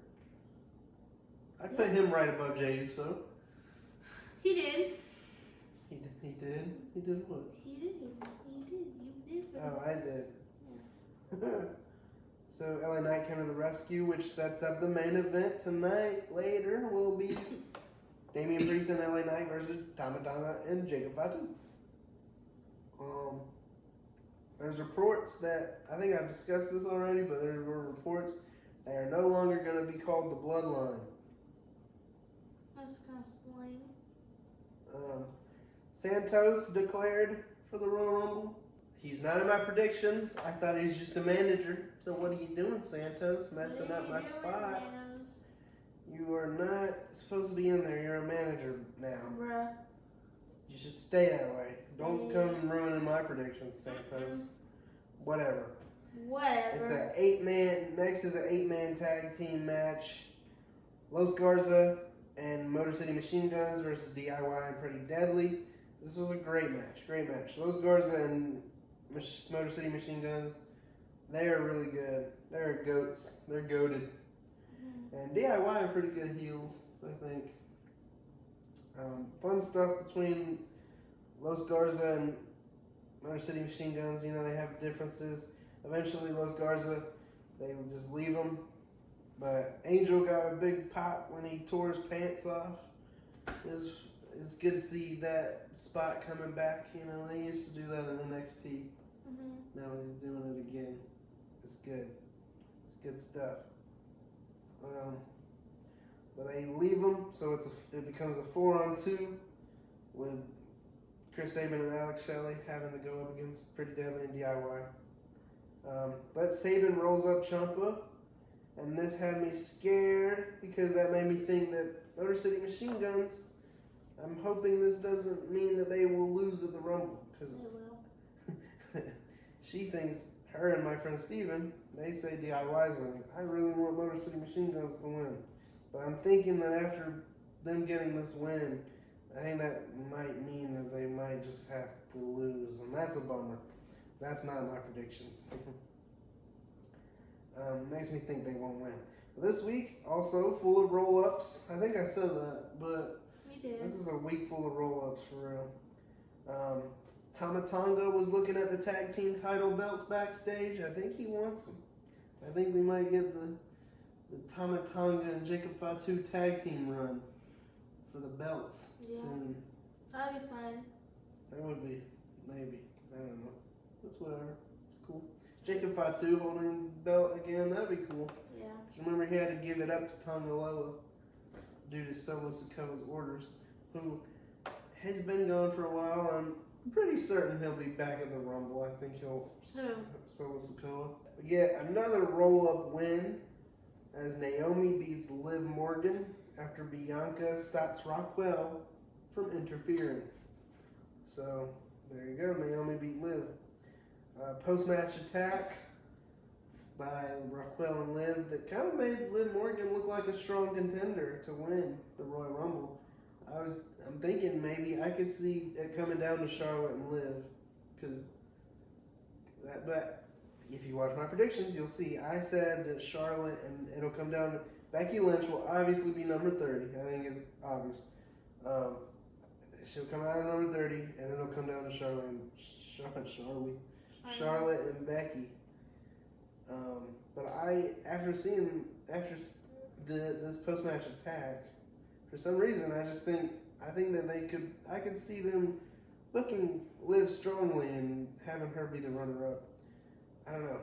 I put him right above Jay Uso. He did. He did? He did what? He did. You did. Oh, I did. Yeah. So LA Knight came to the rescue, which sets up the main event tonight. Later will be Damian Priest and LA Knight versus Tamatanga and Jacob Fatu. There's reports that, I think I've discussed this already, but there were reports they are no longer going to be called the Bloodline. That's kind of lame. Santos declared for the Royal Rumble. He's not in my predictions. I thought he was just a manager. So what are you doing, Santos? Messing up my spot. You are not supposed to be in there. You're a manager now. Bruh. You should stay that way. Don't come ruining my predictions, Santos. Whatever. It's an 8-man. Next is an 8-man tag team match. Los Garza and Motor City Machine Guns versus DIY and Pretty Deadly. This was a great match. Great match. Los Garza and Motor City Machine Guns, they are really good. They're goats. They're goated. And DIY are pretty good heels, I think. Fun stuff between Los Garza and Motor City Machine Guns. You know, they have differences. Eventually, Los Garza, they just leave them. But Angel got a big pop when he tore his pants off. It's good to see that spot coming back. You know, they used to do that in NXT. Now he's doing it again. It's good. It's good stuff. But they leave them, so it becomes a 4-on-2 with Chris Sabin and Alex Shelley having to go up against Pretty Deadly and DIY. But Sabin rolls up Ciampa, and this had me scared because that made me think that Motor City Machine Guns, I'm hoping this doesn't mean that they will lose at the Rumble. Because they will. She thinks, her and my friend Steven, they say DIY's winning. I really want Motor City Machine Guns to win. But I'm thinking that after them getting this win, I think that might mean that they might just have to lose. And that's a bummer. That's not my predictions. Makes me think they won't win. This week, also full of roll-ups. I think I said that, but this is a week full of roll-ups for real. Tamatanga was looking at the tag team title belts backstage. I think he wants them. I think we might get the Tamatanga and Jacob Fatu tag team run for the belts soon. That'd be fun. That would be, maybe. I don't know. That's whatever. It's cool. Jacob Fatu holding the belt again. That'd be cool. Yeah. Remember, he had to give it up to Tonga Loa due to Solo Sikoa's orders, who has been gone for a while. I'm pretty certain he'll be back at the Rumble. I think he'll Solo Sikoa. Yet another roll-up win as Naomi beats Liv Morgan after Bianca stops Raquel from interfering. So there you go. Naomi beat Liv. Post-match attack by Raquel and Liv that kind of made Liv Morgan look like a strong contender to win the Royal Rumble. I'm thinking maybe I could see it coming down to Charlotte and Liv, but if you watch my predictions, you'll see I said that Charlotte and it'll come down to Becky Lynch will obviously be number 30. I think it's obvious. She'll come out as number 30, and it'll come down to Charlotte and Becky. But after this post-match attack, for some reason, I think that I could see them booking Liv strongly and having her be the runner-up. I don't know.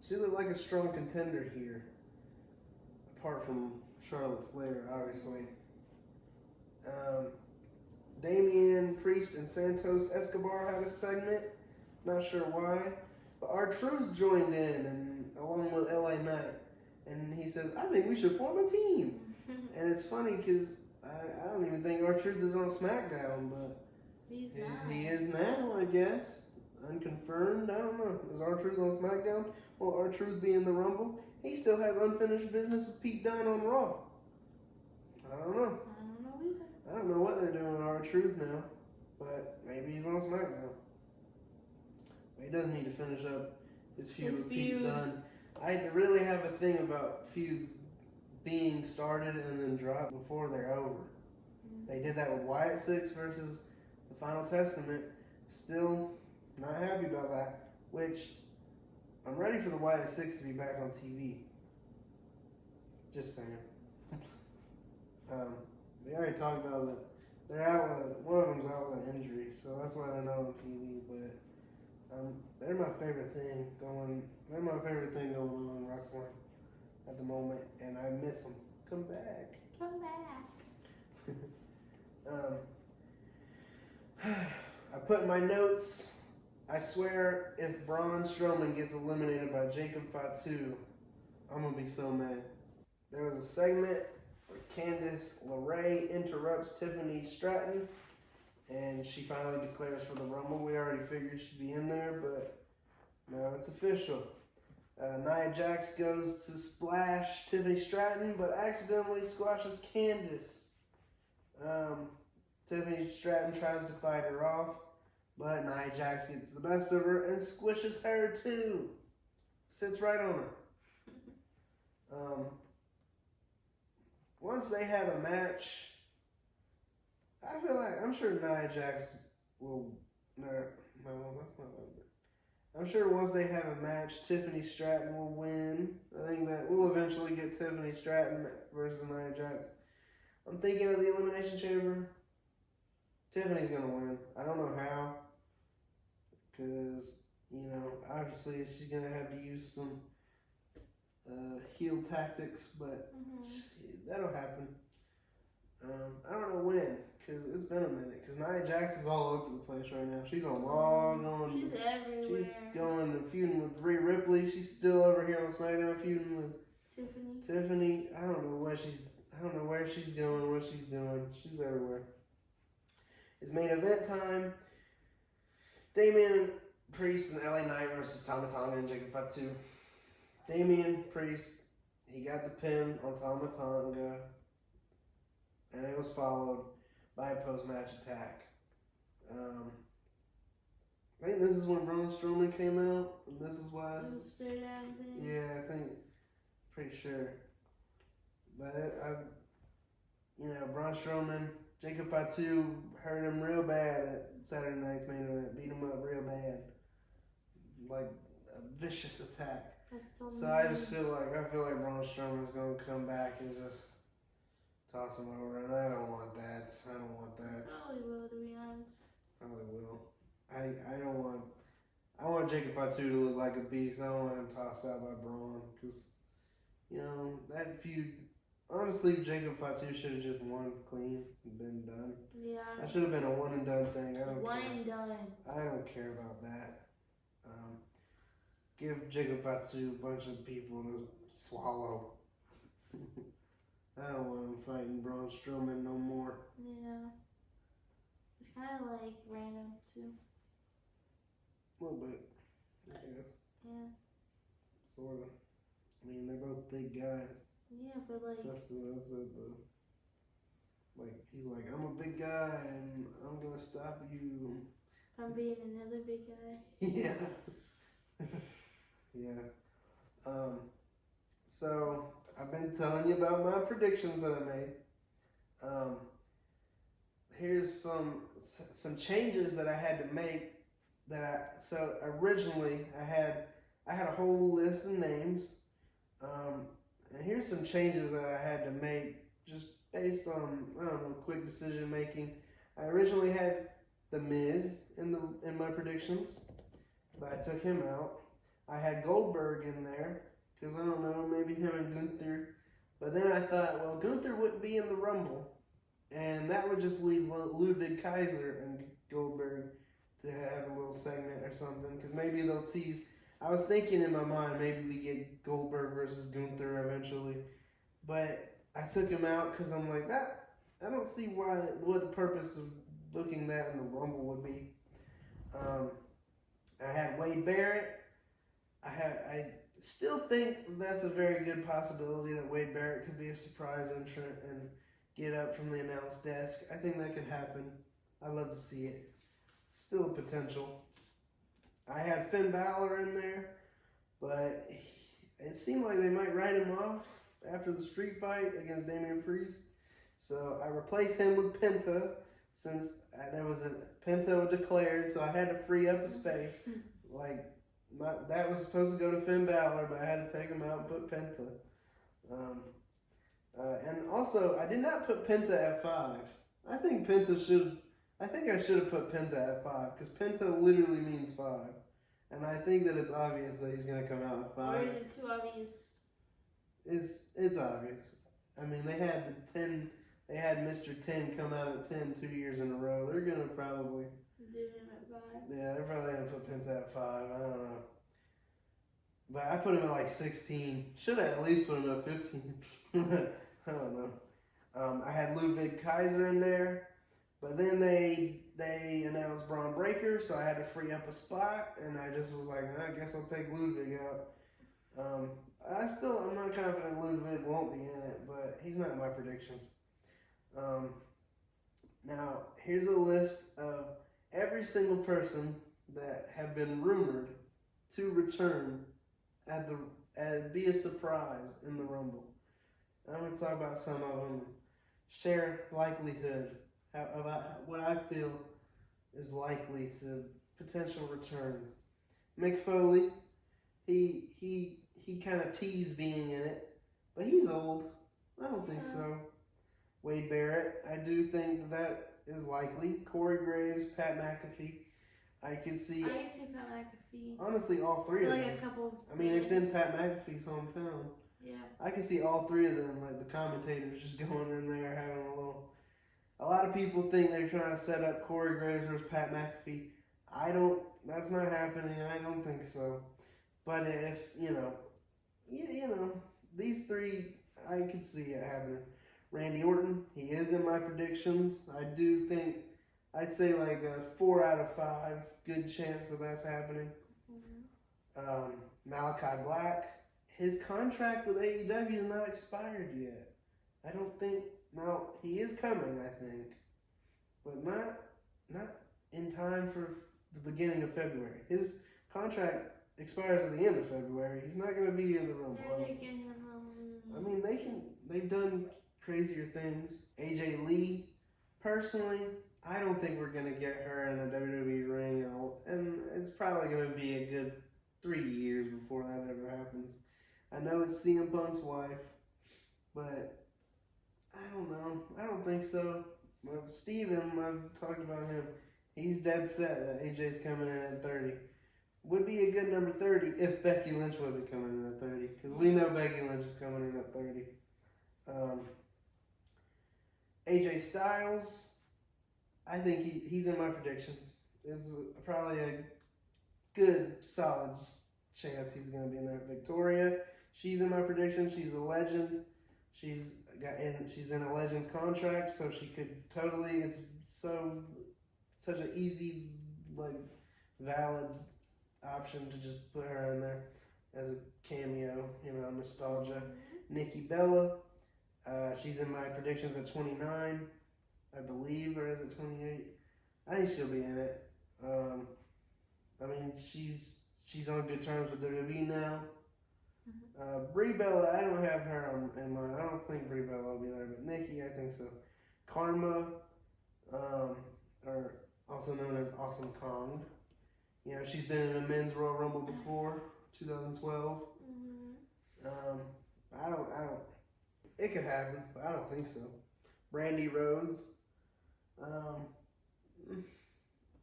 She looked like a strong contender here, apart from Charlotte Flair, obviously. Damian Priest and Santos Escobar had a segment. Not sure why, but R-Truth joined in, and along with LA Knight, and he says, "I think we should form a team." And it's funny because I don't even think R-Truth is on SmackDown, but he is now, I guess. Unconfirmed. I don't know. Is R-Truth on SmackDown? Will R-Truth be in the Rumble? He still has unfinished business with Pete Dunne on Raw. I don't know. I don't know what they're doing with R-Truth now, but maybe he's on SmackDown. But he doesn't need to finish up his feud with Pete Dunne. I really have a thing about feuds being started and then dropped before they're over. They did that with Wyatt Six versus the Final Testament. Still not happy about that, which I'm ready for the Wyatt Six to be back on TV. Just saying. We already talked about that. They're out with one of them's out with an injury, so that's why they're not on TV. But they're my favorite thing going. They're my favorite thing going on in wrestling at the moment, and I miss them. Come back. Come back. I put in my notes. I swear, if Braun Strowman gets eliminated by Jacob Fatu, I'm gonna be so mad. There was a segment where Candice LeRae interrupts Tiffany Stratton, and she finally declares for the Rumble. We already figured she'd be in there, but now it's official. Nia Jax goes to splash Tiffany Stratton, but accidentally squashes Candice. Tiffany Stratton tries to fight her off, but Nia Jax gets the best of her and squishes her too. Sits right on her. Once they have a match, I feel like, I'm sure Nia Jax will, no, that's not that. I'm sure once they have a match, Tiffany Stratton will win. I think that we'll eventually get Tiffany Stratton versus Nia Jax. I'm thinking of the Elimination Chamber. Tiffany's going to win. I don't know how. Because, obviously she's going to have to use some heel tactics, but that'll happen. I don't know when, because it's been a minute. Because Nia Jax is all over the place right now. She's on Raw, She's everywhere. She's going and feuding with Rhea Ripley. She's still over here on SmackDown feuding with Tiffany. I don't know where she's going, what she's doing. She's everywhere. It's main event time. Damian Priest and LA Knight versus Tama Tonga and Jacob Fatu. Damian Priest, he got the pin on Tama Tonga, and it was followed by a post-match attack. I think this is when Braun Strowman came out, and this is why. Yeah, I think, pretty sure. But Braun Strowman, Jacob Fatu hurt him real bad at Saturday night's main event, beat him up real bad, like a vicious attack. So I feel like Braun Strowman's gonna come back and just toss him over, and I don't want that. I don't want that. Probably will, to be honest. Probably will. I don't want. I want Jacob Fatu to look like a beast. I don't want him tossed out by Braun because, you know, that feud. Honestly, Jacob Fatu should have just won clean and been done. Yeah. That should have been a one and done thing. I don't One care. and done. I don't care about that. Give Jacob Fatu a bunch of people to swallow. I don't want him fighting Braun Strowman no more. Yeah. It's kind of like random too. A little bit, I guess. Yeah. Sort of. I mean, they're both big guys. Yeah, but like. That's it. Like, he's like, I'm a big guy and I'm gonna stop you. From being another big guy. Yeah. Yeah. So I've been telling you about my predictions that I made. Here's some changes that I had to make. So originally I had a whole list of names, and here's some changes that I had to make just based on, I don't know, quick decision making. I originally had The Miz in my predictions, but I took him out. I had Goldberg in there because I don't know, maybe him and Gunther. But then I thought, well, Gunther wouldn't be in the Rumble, and that would just leave Ludwig Kaiser and Goldberg to have a little segment or something, because maybe they'll tease. I was thinking in my mind maybe we get Goldberg versus Gunther eventually, but I took him out because I'm like, that I don't see what the purpose of booking that in the Rumble would be. I had Wade Barrett. I still think that's a very good possibility that Wade Barrett could be a surprise entrant and get up from the announce desk. I think that could happen. I'd love to see it. Still a potential. I had Finn Balor in there, but it seemed like they might write him off after the street fight against Damian Priest. So I replaced him with Penta since there was a Penta declared, so I had to free up a space. Like, that was supposed to go to Finn Balor, but I had to take him out and put Penta. And also, I did not put Penta at 5. I think I should have put Penta at 5, because Penta literally means 5. And I think that it's obvious that he's going to come out at 5. Or is it too obvious? It's obvious. I mean, they had Mr. 10 come out at 10 2 years in a row. They're going to probably... Do him at 5. Yeah, they're probably going to put Penta at 5. I don't know. But I put him at like 16. Should have at least put him at 15. I don't know. I had Ludwig Kaiser in there. But then they announced Braun Breaker, so I had to free up a spot. And I just was like, I guess I'll take Ludwig out. I'm not confident Ludwig won't be in it, but he's not in my predictions. Now, here's a list of every single person that have been rumored to return and be a surprise in the Rumble. And I'm going to talk about some of them, share likelihood, about what I feel is likely to potential returns. Mick Foley, he kind of teased being in it, but he's old. I don't think so. Wade Barrett, I do think that is likely. Corey Graves, Pat McAfee. I can see Pat McAfee. Honestly, all three of them. Like a couple. I mean, it's in Pat McAfee's hometown. Yeah. I can see all three of them, like the commentators, just going in there having a little. A lot of people think they're trying to set up Corey Graves versus Pat McAfee. That's not happening. I don't think so. But if, these three, I could see it happening. Randy Orton, he is in my predictions. I do think, I'd say like a 4 out of 5, good chance that that's happening. Mm-hmm. Malachi Black, his contract with AEW is not expired yet. I don't think. Now, he is coming, I think, but not in time for the beginning of February. His contract expires at the end of February. He's not going to be in the Rumble. I mean, they've done crazier things. AJ Lee, personally, I don't think we're going to get her in a WWE ring, and it's probably going to be a good 3 years before that ever happens. I know it's CM Punk's wife, but I don't know. I don't think so. Steven, I've talked about him. He's dead set that AJ's coming in at 30. Would be a good number 30 if Becky Lynch wasn't coming in at 30. Because we know Becky Lynch is coming in at 30. AJ Styles, I think he's in my predictions. It's probably a good, solid chance he's going to be in there. Victoria, she's in my predictions. She's a legend. She's in a Legends contract, so she could totally. It's such an easy, like, valid option to just put her in there as a cameo. You know, nostalgia. Nikki Bella, she's in my predictions at 29, I believe, or is it 28? I think she'll be in it. I mean, she's on good terms with WWE now. Brie Bella, I don't have her in mind. I don't think Brie Bella will be there, but Nikki, I think so. Karma, or also known as Awesome Kong. You know, she's been in a men's Royal Rumble before, 2012. I don't. It could happen, but I don't think so. Brandy Rhodes.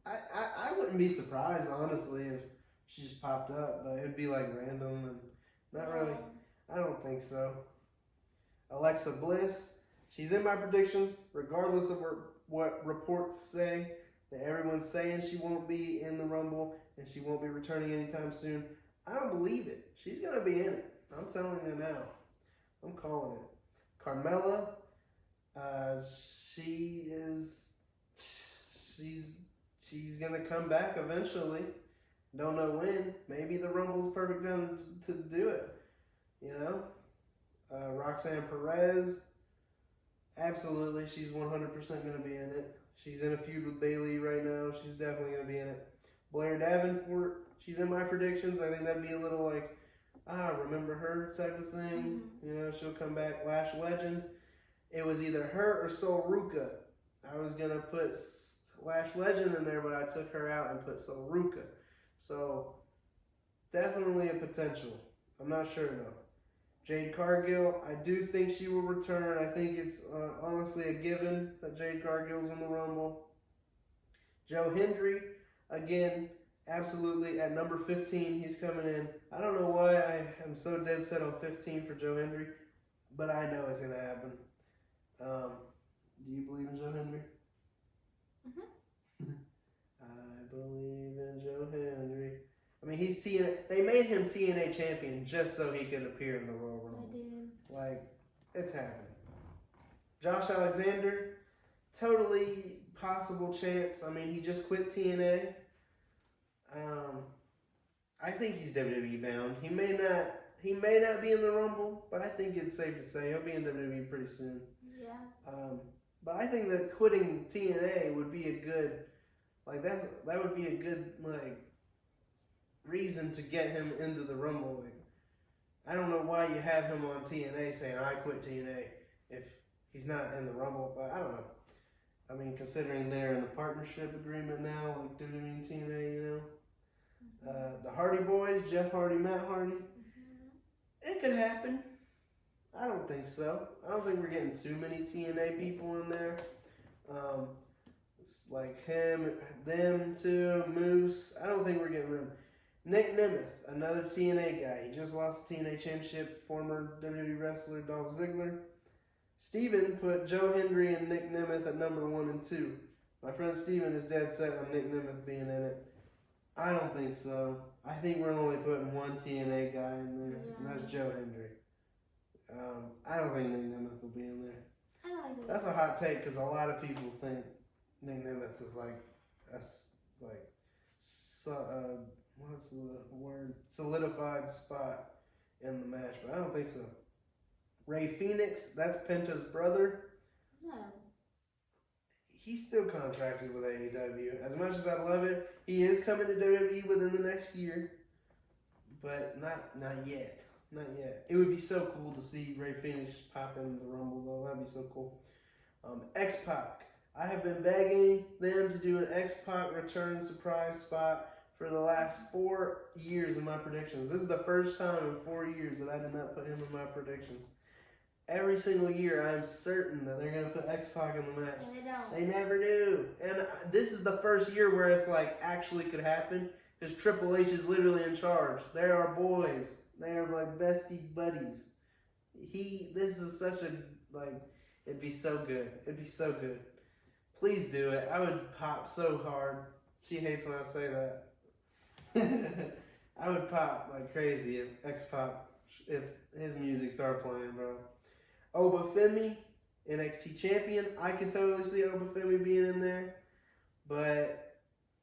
I wouldn't be surprised, honestly, if she just popped up, but it'd be like random and not really. I don't think so. Alexa Bliss, she's in my predictions, regardless of what reports say that everyone's saying she won't be in the Rumble and she won't be returning anytime soon. I don't believe it. She's gonna be in it. I'm telling you now. I'm calling it. Carmella, she's gonna come back eventually. Don't know when. Maybe the Rumble's perfect time to do it. You know, Roxanne Perez, absolutely, she's 100% gonna be in it. She's in a feud with Bayley right now. She's definitely gonna be in it. Blair Davenport, she's in my predictions. I think that'd be a little like, remember her type of thing. You know, she'll come back. Lash Legend. It was either her or Sol Ruca. I was going to put Lash Legend in there, but I took her out and put Sol Ruca. So, definitely a potential. I'm not sure, though. Jade Cargill, I do think she will return. I think it's honestly a given that Jade Cargill's in the Rumble. Joe Hendry, again, absolutely, at number 15, he's coming in. I don't know why I am so dead set on 15 for Joe Hendry, but I know it's going to happen. Do you believe in Joe Hendry? I believe in Joe Hendry. I mean, he's TNA. They made him TNA champion just so he could appear in the Royal Rumble. They did. Like, it's happening. Josh Alexander, totally possible chance. I mean, he just quit TNA. I think he's WWE bound. He may not be in the Rumble, but I think it's safe to say he'll be in WWE pretty soon. Yeah. But I think that quitting TNA would be a good, like that would be a good like reason to get him into the Rumble. Like, I don't know why you have him on TNA saying I quit TNA if he's not in the Rumble, but I don't know. I mean, considering they're in a partnership agreement now, like WWE and TNA, you know. The Hardy Boys, Jeff Hardy, Matt Hardy. It could happen. I don't think so. I don't think we're getting too many TNA people in there. It's like him, them too, Moose. I don't think we're getting them. Nick Nemeth, another TNA guy. He just lost the TNA Championship, former WWE wrestler Dolph Ziggler. Steven put Joe Hendry and Nick Nemeth at number 1 and 2. My friend Steven is dead set on Nick Nemeth being in it. I don't think so. I think we're only putting one TNA guy in there, and that's Joe Hendry. I don't think Nick Nemeth will be in there. I like it. That's a hot take because a lot of people think Nick Nemeth is like what's the word? Solidified spot in the match, but I don't think so. Ray Phoenix, that's Penta's brother. No. He's still contracted with AEW. As much as I love it, he is coming to WWE within the next year, but not yet. Not yet. It would be so cool to see Ray Phoenix pop in the Rumble, though. That'd be so cool. X-Pac. I have been begging them to do an X-Pac return surprise spot for the last 4 years in my predictions. This is the first time in 4 years that I did not put him in my predictions. every single year, I'm certain that they're gonna put X-Pac in the match. And they don't. They never do. And this is the first year where it's like actually could happen because Triple H is literally in charge. They're our boys. They are like bestie buddies. This is such a like. It'd be so good. It'd be so good. Please do it. I would pop so hard. She hates when I say that. I would pop like crazy if X-Pac, if his music started playing, bro. Obafemi, NXT champion. I can totally see Obafemi being in there, but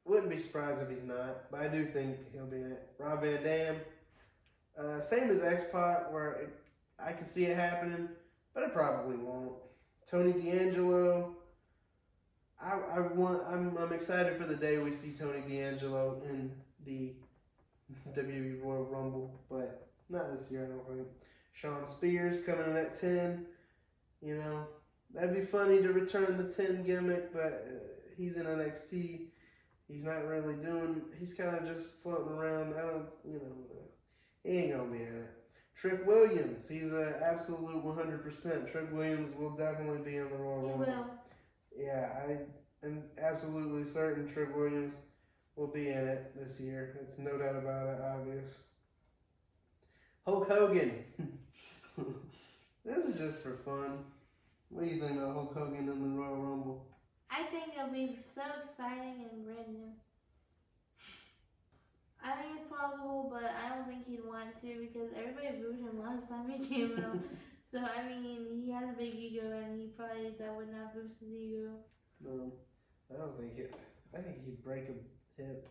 wouldn't be surprised if he's not. But I do think he'll be in it. Rob Van Dam, same as X-Pac, where I can see it happening, but it probably won't. Tony D'Angelo. I'm excited for the day we see Tony D'Angelo in the WWE Royal Rumble, but not this year, I don't think. Sean Spears coming in at 10. You know, that'd be funny to return the 10 gimmick, but he's in NXT. He's not really doing, he's kind of just floating around. He ain't going to be in it. Trick Williams, he's an absolute 100%. Trick Williams will definitely be in the Royal Rumble. He will. Yeah, I am absolutely certain Trick Williams will be in it this year. It's no doubt about it, obvious. Hulk Hogan. This is just for fun. What do you think about Hulk Hogan in the Royal Rumble? I think it'll be so exciting and brand new. I think it's possible, but I don't think he'd want to because everybody booed him last time he came out. So, I mean, he has a big ego and that would not boost his ego. No, I don't think it. I think he'd break a hip.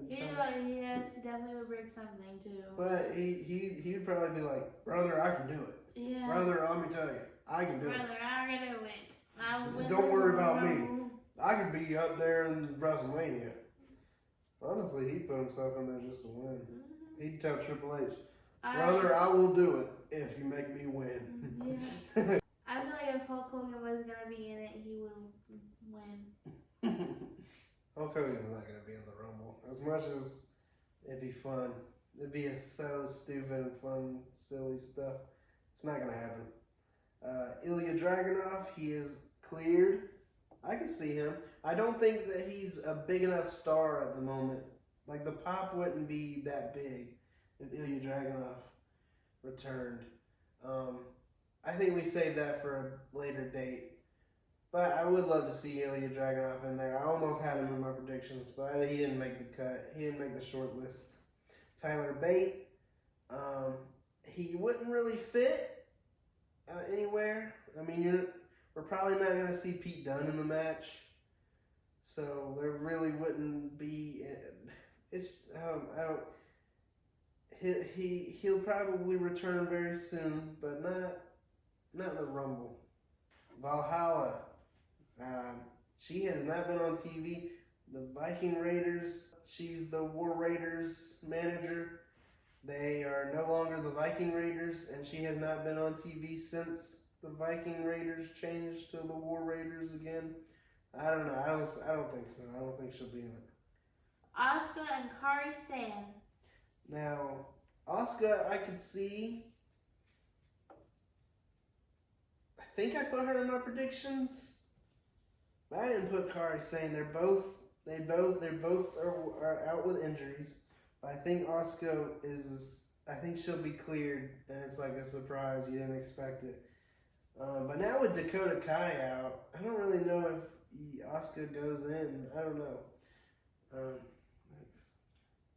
Yes, he definitely would break something too. But he'd probably be like, brother, I can do it. Yeah. Brother, let me tell you, I can do it. Brother, I can do it. Don't worry about me. I could be up there in WrestleMania. Honestly, he'd put himself in there just to win. Mm-hmm. He'd tell Triple H, brother, I will do it if you make me win. Yeah. I feel like if Hulk Hogan was going to be in it, he would win. Hulk Hogan's not going to be in the Rumble. As much as it'd be fun. It'd be so stupid and fun, silly stuff. It's not going to happen. Ilya Dragunov, he is cleared. I can see him. I don't think that he's a big enough star at the moment. Like, the pop wouldn't be that big if Ilya Dragunov returned. I think we saved that for a later date. But I would love to see Ilya Dragunov in there. I almost had him in my predictions, but he didn't make the cut. He didn't make the short list. Tyler Bate, he wouldn't really fit anywhere. I mean, we're probably not going to see Pete Dunne in the match. So there really wouldn't be. He'll probably return very soon, but not in the Rumble. Valhalla. She has not been on TV. The Viking Raiders, she's the War Raiders manager. They are no longer the Viking Raiders, and she has not been on TV since the Viking Raiders changed to the War Raiders again. I don't know. I don't think so. I don't think she'll be in it. Asuka and Kairi Sane. Now, Asuka, I could see. I think I put her in my predictions. But I didn't put Kairi Sane. They both are out with injuries. But I think Asuka is. I think she'll be cleared, and it's like a surprise. You didn't expect it. But now with Dakota Kai out, I don't really know if Asuka goes in. I don't know.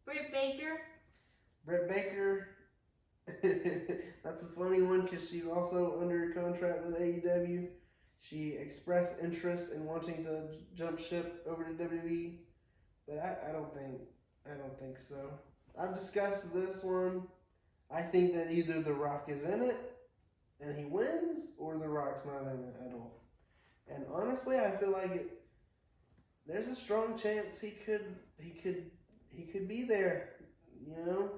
Britt Baker. Britt Baker. That's a funny one because she's also under contract with AEW. She expressed interest in wanting to jump ship over to WWE, but I don't think so. I've discussed this one. I think that either The Rock is in it and he wins, or The Rock's not in it at all. And honestly, I feel like there's a strong chance he could be there. You know,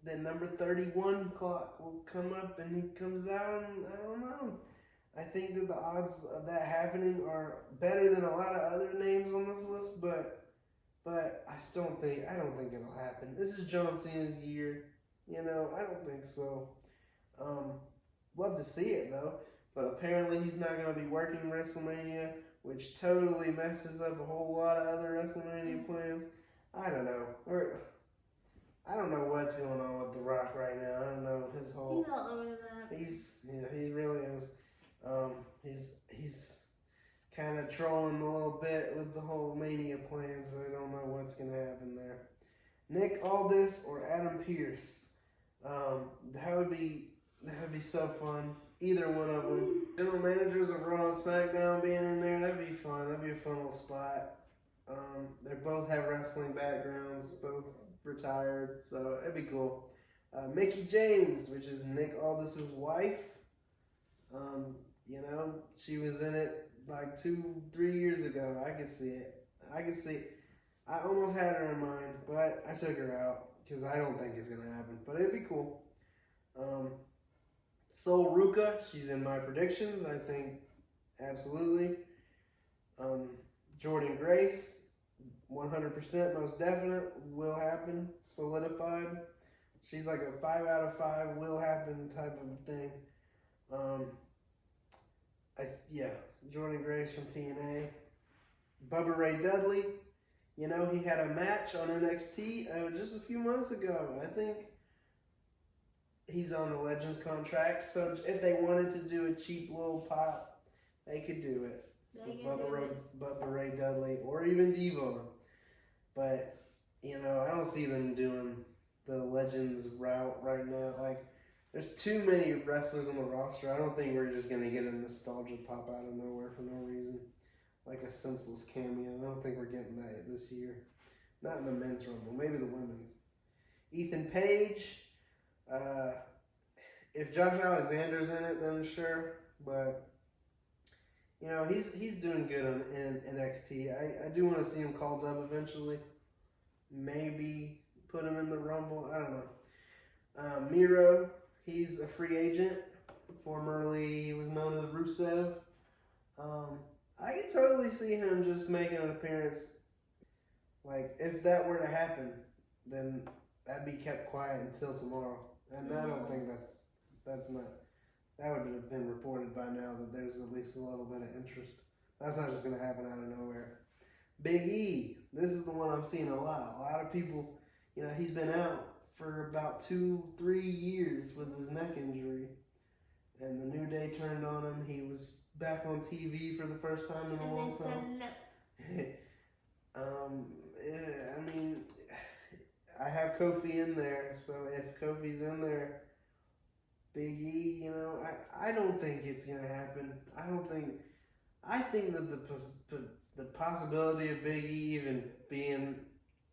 the number 31 clock will come up and he comes out, and I don't know. I think that the odds of that happening are better than a lot of other names on this list, but I don't think it'll happen. This is John Cena's year. You know, I don't think so. Love to see it though, but apparently he's not going to be working WrestleMania, which totally messes up a whole lot of other WrestleMania plans. I don't know. I don't know what's going on with The Rock right now. I don't know his whole. He's all over the map. He really is. He's kind of trolling a little bit with the whole Mania plans. I don't know what's gonna happen there. Nick Aldis or Adam Pearce. That would be so fun. Either one of them. General managers of Raw and SmackDown being in there, that'd be fun. That'd be a fun little spot. They both have wrestling backgrounds, both retired, so it'd be cool. Mickie James, which is Nick Aldis' wife. She was in it like 2-3 years ago. I could see it. I almost had her in mind, but I took her out because I don't think it's gonna happen. But it'd be cool. Sol Ruka, she's in my predictions. I think absolutely. Jordan Grace, 100%, most definite, will happen, solidified. She's like a 5 out of 5 will happen type of thing. Jordan Grace from TNA. Bubba Ray Dudley, he had a match on NXT just a few months ago. I think he's on the Legends contract, so if they wanted to do a cheap little pop, they could do it. Bubba Ray Dudley or even Devon. But, I don't see them doing the Legends route right now. Like, there's too many wrestlers on the roster. I don't think we're just going to get a nostalgia pop out of nowhere for no reason. Like a senseless cameo. I don't think we're getting that this year. Not in the men's rumble. Maybe the women's. Ethan Page. If Josh Alexander's in it, then sure. But, he's doing good in NXT. I do want to see him called up eventually. Maybe put him in the Rumble. I don't know. Miro, he's a free agent. Formerly, he was known as Rusev. I could totally see him just making an appearance. Like, if that were to happen, then that'd be kept quiet until tomorrow. And I don't think that's not. That would have been reported by now that there's at least a little bit of interest. That's not just going to happen out of nowhere. Big E, this is the one I'm seeing a lot. A lot of people, he's been out for about 2-3 years with his neck injury. And the New Day turned on him. He was back on TV for the first time in a long time. I have Kofi in there, so if Kofi's in there, Big E, I don't think it's gonna happen. I think that the possibility of Big E even being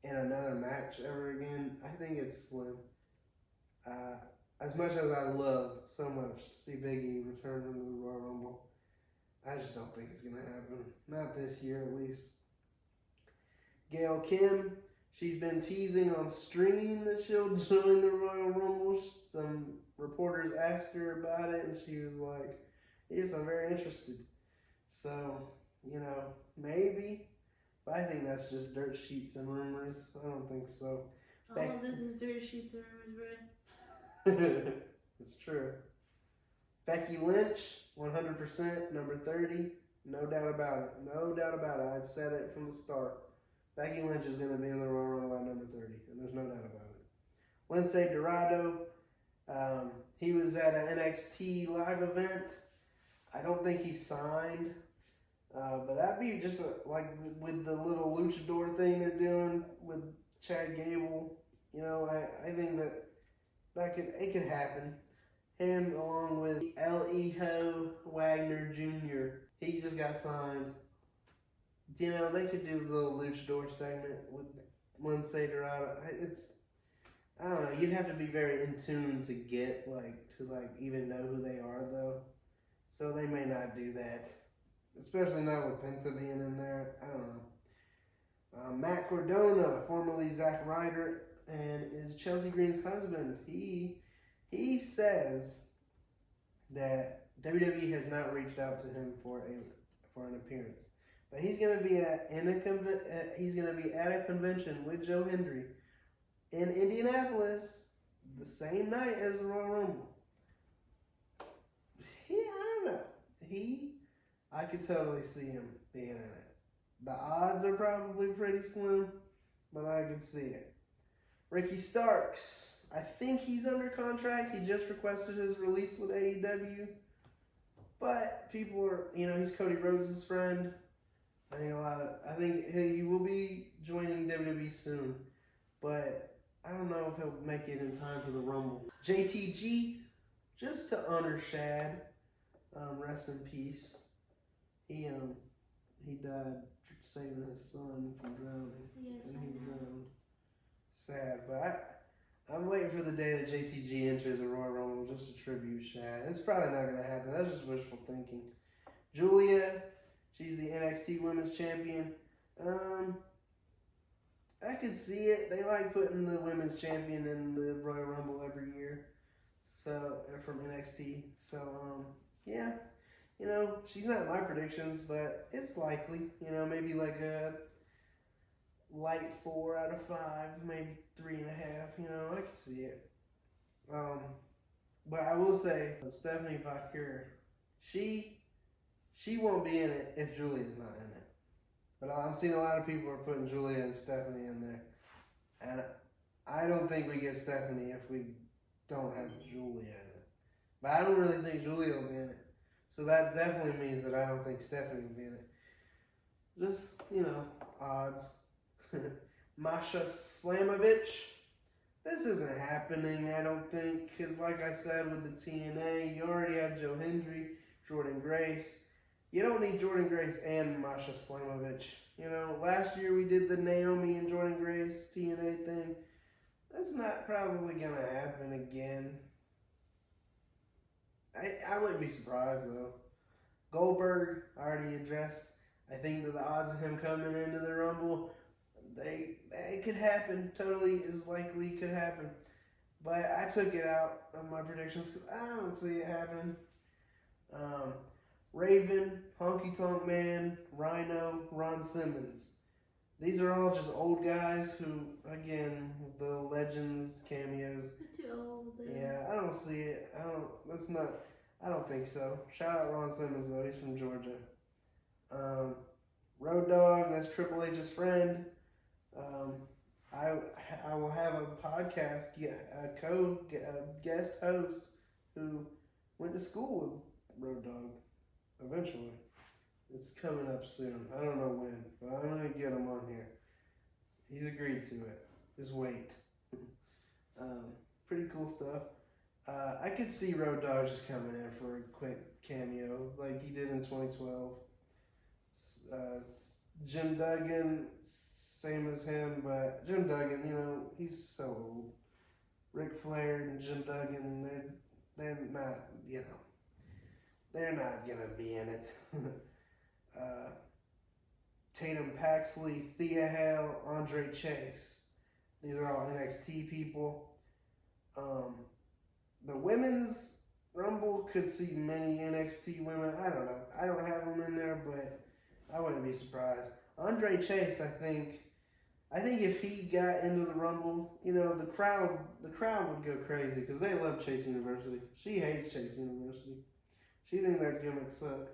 in another match ever again, I think it's slim. As much as I love so much to see Big E return into the Royal Rumble, I just don't think it's gonna happen. Not this year, at least. Gail Kim, she's been teasing on stream that she'll join the Royal Rumble. Some reporters asked her about it, and she was like, yes, I'm very interested. So, maybe. But I think that's just dirt sheets and rumors. I don't think so. This is dirt sheets and rumors, bro. It's true. Becky Lynch, 100%, number 30. No doubt about it. No doubt about it. I've said it from the start. Becky Lynch is going to be in the Royal Rumble at number 30, and there's no doubt about it. Lindsay Dorado, he was at an NXT live event. I don't think he signed, but that'd be just like with the little luchador thing they're doing with Chad Gable. I think it could happen. Him along with L.E.Ho Wagner Jr. He just got signed. They could do the little luchador segment with Lindsay Dorado. I don't know. You'd have to be very in tune to get to even know who they are though. So they may not do that, especially not with Penta being in there. I don't know. Matt Cardona, formerly Zack Ryder, and is Chelsea Green's husband. He says that WWE has not reached out to him for an appearance. But he's gonna be at a convention with Joe Hendry in Indianapolis the same night as the Royal Rumble. I could totally see him being in it. The odds are probably pretty slim, but I could see it. Ricky Starks, I think he's under contract. He just requested his release with AEW. But people are, he's Cody Rhodes' friend. I think he will be joining WWE soon. But I don't know if he'll make it in time for the Rumble. JTG, just to honor Shad, rest in peace. He died saving his son from drowning. Yes, and I he know. drowned. Sad, but I'm waiting for the day that JTG enters the Royal Rumble just to tribute Shad. It's probably not going to happen. That's just wishful thinking. Julia, she's the NXT Women's Champion. I could see it. They like putting the Women's Champion in the Royal Rumble every year. So, from NXT. So, yeah. She's not in my predictions, but it's likely. Maybe like a light 4 out of 5, maybe 3.5. I could see it. But I will say, Stephanie Vaquer, she won't be in it if Julia's not in it. But I'm seeing a lot of people are putting Julia and Stephanie in there, and I don't think we get Stephanie if we don't have Julia in it. But I don't really think Julia will be in it. So that definitely means that I don't think Stephanie will be in it. Just, odds. Masha Slamovich. This isn't happening, I don't think, because like I said with the TNA, you already have Joe Hendry, Jordan Grace. You don't need Jordan Grace and Masha Slamovich. Last year we did the Naomi and Jordan Grace TNA thing. That's not probably going to happen again. I wouldn't be surprised, though. Goldberg, I already addressed. I think that the odds of him coming into the Rumble, they could happen. Totally is likely could happen. But I took it out of my predictions because I don't see it happening. Raven, Honky Tonk Man, Rhino, Ron Simmons. These are all just old guys who, again, the Legends cameos. Too old. Yeah, I don't see it. I don't think so. Shout out Ron Simmons, though. He's from Georgia. Road Dogg, that's Triple H's friend. I will have a podcast, guest host who went to school with Road Dogg eventually. It's coming up soon. I don't know when, but I'm going to get him on here. He's agreed to it. Just wait. Pretty cool stuff. I could see Road Dogg just coming in for a quick cameo like he did in 2012. Jim Duggan, same as him, but Jim Duggan, he's so old. Ric Flair and Jim Duggan, they're not, they're not going to be in it. Tatum Paxley, Thea Hale, Andre Chase. These are all NXT people. The women's Rumble could see many NXT women. I don't know. I don't have them in there, but I wouldn't be surprised. Andre Chase, I think if he got into the Rumble, the crowd would go crazy because they love Chase University. She hates Chase University. She thinks that gimmick sucks.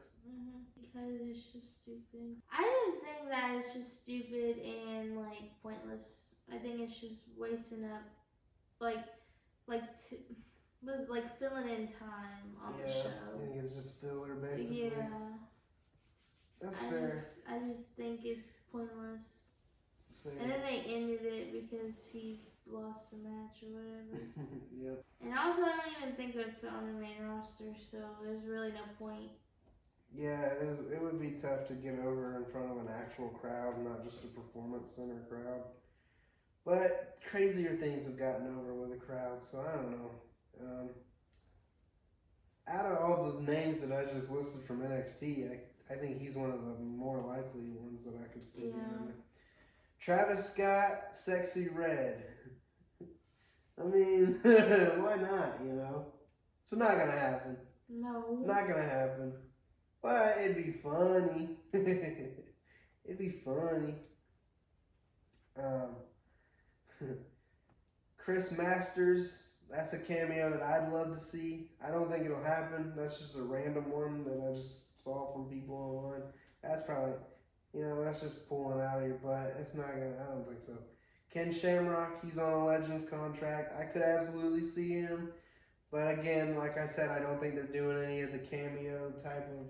Because it's just stupid. I just think that it's just stupid and pointless. I think it's just wasting up, filling in time on the show. I think it's just filler, basically. Yeah. That's fair. I just think it's pointless. Fair. And then they ended it because he lost the match or whatever. Yep. And also, I don't even think it would fit on the main roster, so there's really no point. Yeah, it would be tough to get over in front of an actual crowd, not just a performance center crowd. But crazier things have gotten over with a crowd, so I don't know. Out of all the names that I just listed from NXT, I think he's one of the more likely ones that I could see. Yeah. Travis Scott, Sexy Red. I mean, why not, It's not going to happen. No. Not going to happen. But it'd be funny. It'd be funny. Chris Masters, that's a cameo that I'd love to see. I don't think it'll happen. That's just a random one that I just saw from people online. That's probably, that's just pulling out of your butt. It's not gonna. I don't think so. Ken Shamrock, he's on a Legends contract. I could absolutely see him, but again, like I said, I don't think they're doing any of the cameo type of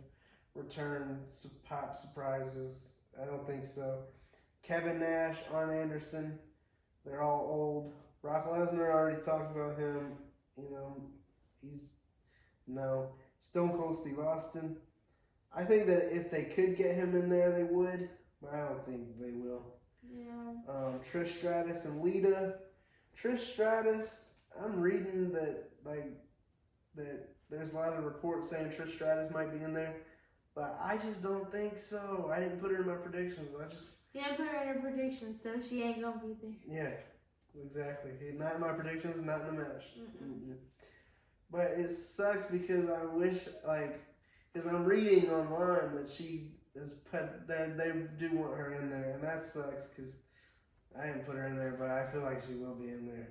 return pop surprises. I don't think so. Kevin Nash, Arn Anderson, they're all old. Brock Lesnar, already talked about him. No. Stone Cold Steve Austin. I think that if they could get him in there, they would, but I don't think they will. Yeah. Trish Stratus and Lita. Trish Stratus, I'm reading that there's a lot of reports saying Trish Stratus might be in there, but I just don't think so. I didn't put her in my predictions. You didn't put her in her predictions, so she ain't gonna be there. Yeah, exactly. Not in my predictions, not in the match. Mm-mm. But it sucks because I wish, because I'm reading online that she is that they do want her in there, and that sucks because I didn't put her in there, but I feel like she will be in there.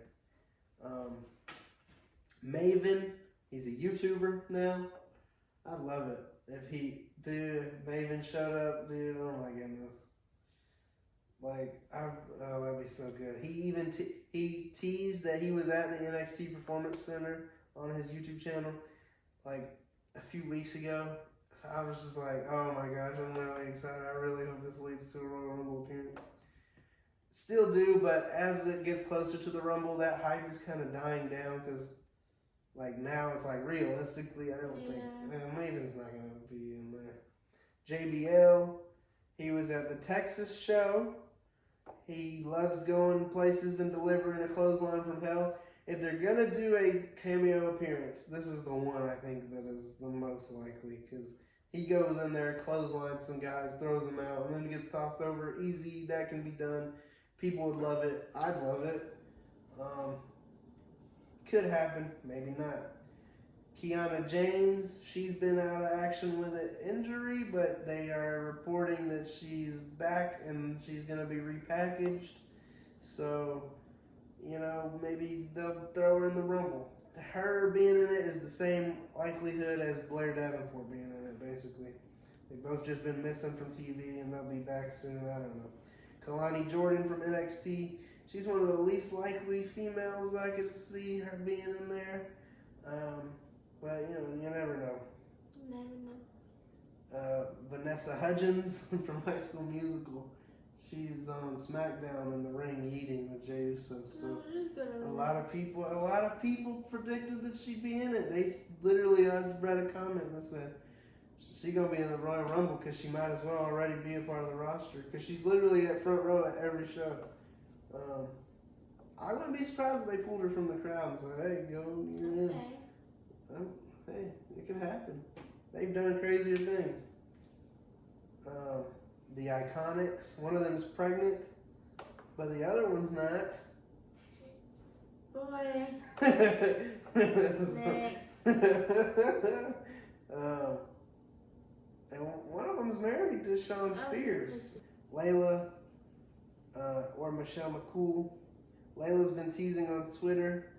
Maven, he's a YouTuber now. I love it. If Maven showed up, dude, oh my goodness. That'd be so good. He even he teased that he was at the NXT Performance Center on his YouTube channel a few weeks ago. So I was just like, oh my gosh, I'm really excited. I really hope this leads to a Royal Rumble appearance. Still do, but as it gets closer to the Rumble, that hype is kind of dying down because now it's realistically, I don't think Maven's not going to be in there. JBL, he was at the Texas show. He loves going places and delivering a clothesline from hell. If they're going to do a cameo appearance, this is the one I think that is the most likely because he goes in there, clotheslines some guys, throws them out, and then gets tossed over. Easy, that can be done. People would love it. I'd love it. Could happen, maybe not. Kiana James, she's been out of action with an injury, but they are reporting that she's back and she's going to be repackaged. So, maybe they'll throw her in the Rumble. Her being in it is the same likelihood as Blair Davenport being in it, basically. They've both just been missing from TV and they'll be back soon. I don't know. Kalani Jordan from NXT. She's one of the least likely females I could see her being in there. But, you never know. Never know. Vanessa Hudgens from High School Musical. She's on SmackDown in the ring eating with Jey Uso. So a lot of people predicted that she'd be in it. They literally, I read a comment that said she's gonna be in the Royal Rumble because she might as well already be a part of the roster because she's literally at front row at every show. I wouldn't be surprised if they pulled her from the crowd and said, "Hey, go, you're in." Hey, it can happen. They've done crazier things. The Iconics, one of them's pregnant, but the other one's not. Boy. Next. And one of them's married to Sean Spears. Layla, or Michelle McCool. Layla's been teasing on Twitter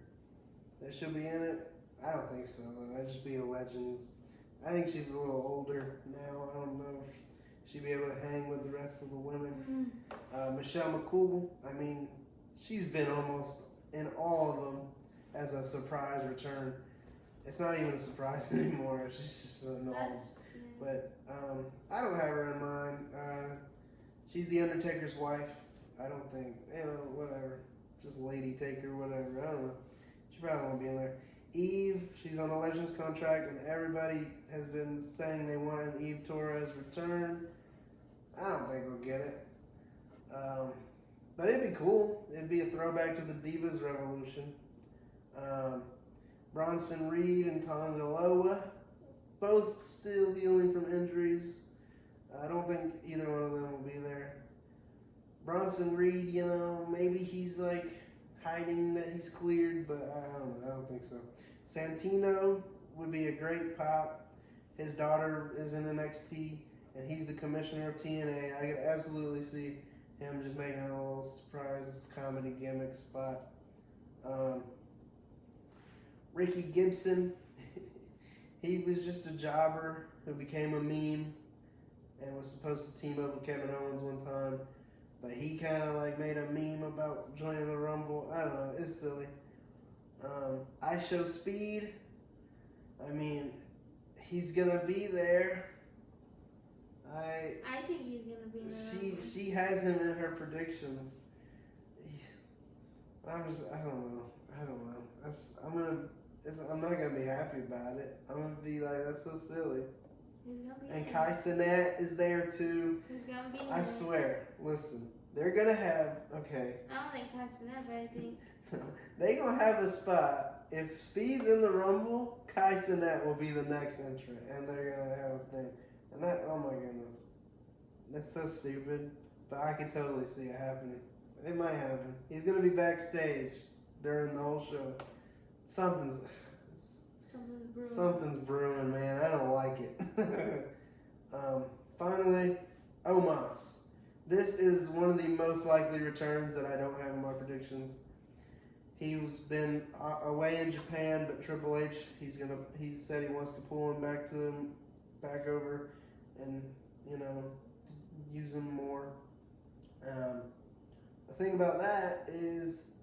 that she'll be in it. I don't think so, though. That'd just be a Legends. I think she's a little older now. I don't know if she'd be able to hang with the rest of the women. Michelle McCool, she's been almost in all of them as a surprise return. It's not even a surprise anymore. It's just a norm. But I don't have her in mind. She's the Undertaker's wife. I don't think, whatever. Just Lady Taker, whatever. I don't know. She probably won't be in there. Eve, she's on a Legends contract, and everybody has been saying they want an Eve Torres return. I don't think we'll get it. But it'd be cool. It'd be a throwback to the Divas Revolution. Bronson Reed and Tonga Loa, both still healing from injuries. I don't think either one of them will be there. Bronson Reed, maybe he's hiding that he's cleared, but I don't know. I don't think so. Santino would be a great pop. His daughter is in NXT, and he's the commissioner of TNA. I could absolutely see him just making a little surprise comedy gimmick spot. Ricky Gibson, he was just a jobber who became a meme and was supposed to team up with Kevin Owens one time. But he kind of like made a meme about joining the Rumble. I don't know. It's silly. I Show Speed. I mean, he's going to be there. I think he's going to be there. She has him in her predictions. I don't know. I'm not gonna be happy about it. I'm gonna be like, that's so silly. And Kai Cenat is there too. He's gonna be I swear. Listen, they're gonna have okay. I don't think Kai Cenat, but I think they gonna have a spot. If Speed's in the Rumble, Kai Cenat will be the next entrant, and they're gonna have a thing. And that, oh my goodness, that's so stupid. But I can totally see it happening. It might happen. He's gonna be backstage during the whole show. Something's brewing, man. I don't like it. Finally, Omos. This is one of the most likely returns that I don't have in my predictions. He's been away in Japan, but Triple H, he said he wants to pull him back over, and use him more. The thing about that is,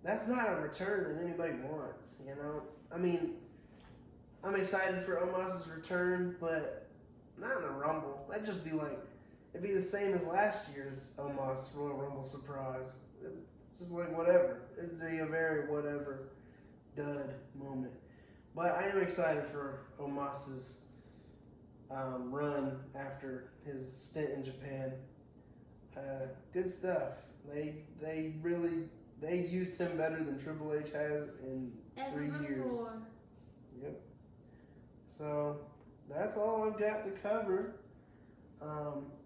that's not a return that anybody wants, I mean, I'm excited for Omos' return, but not in the Rumble. That'd just be like, it'd be the same as last year's Omos Royal Rumble surprise. Just like whatever. It'd be a very whatever dud moment. But I am excited for Omos' run after his stint in Japan. Good stuff. They used him better than Triple H has in 3 years. Yep. So that's all I've got to cover.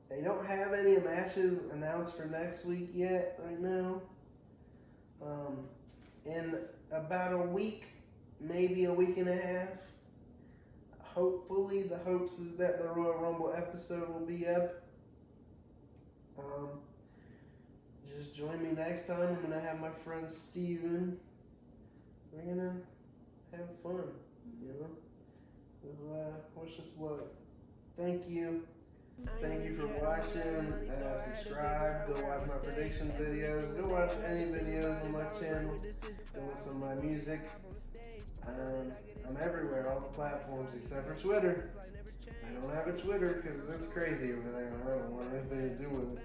They don't have any matches announced for next week yet right now. In about a week, maybe a week and a half, hopefully the hopes is that the Royal Rumble episode will be up. Just join me next time. I'm going to have my friend Steven. We're going to have fun, wish us luck. Thank you. Thank you for watching. Subscribe. Go watch my prediction videos. Go watch any videos on my channel. Go listen to my music. I'm everywhere, all the platforms except for Twitter. I don't have a Twitter because it's crazy over there. I don't want anything to do with it.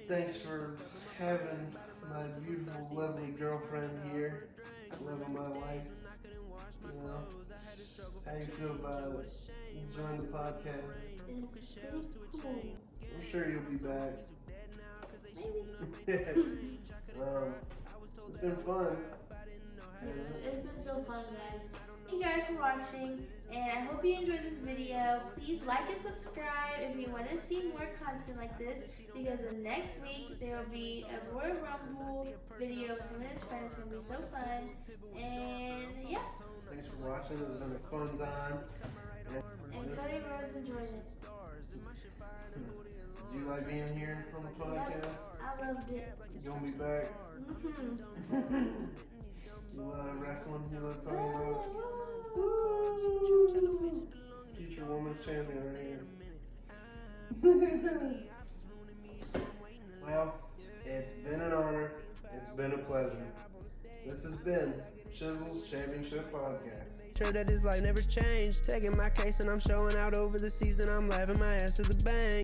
Thanks for having my beautiful, lovely girlfriend here. Living my life. How you feel about it? Enjoying the podcast? I'm sure you'll be back. It's been fun. It's been so fun, guys. Thank you guys for watching, and I hope you enjoyed this video. Please like and subscribe if you want to see more content like this, because the next week there will be a Royal Rumble video from his friends. It's going to be so fun, and yeah. Thanks for watching. It's been a fun time. And Cody Rose enjoyed it. Did you like being here on the podcast? I loved it. You gonna be back? You wrestling? You know what I'm talking about? Future women's champion right here. Well, it's been an honor. It's been a pleasure. This has been C-Chizzle's Championship Podcast. Sure that his life never changed. Taking my case and I'm showing out over the season. I'm laughing my ass to the bank.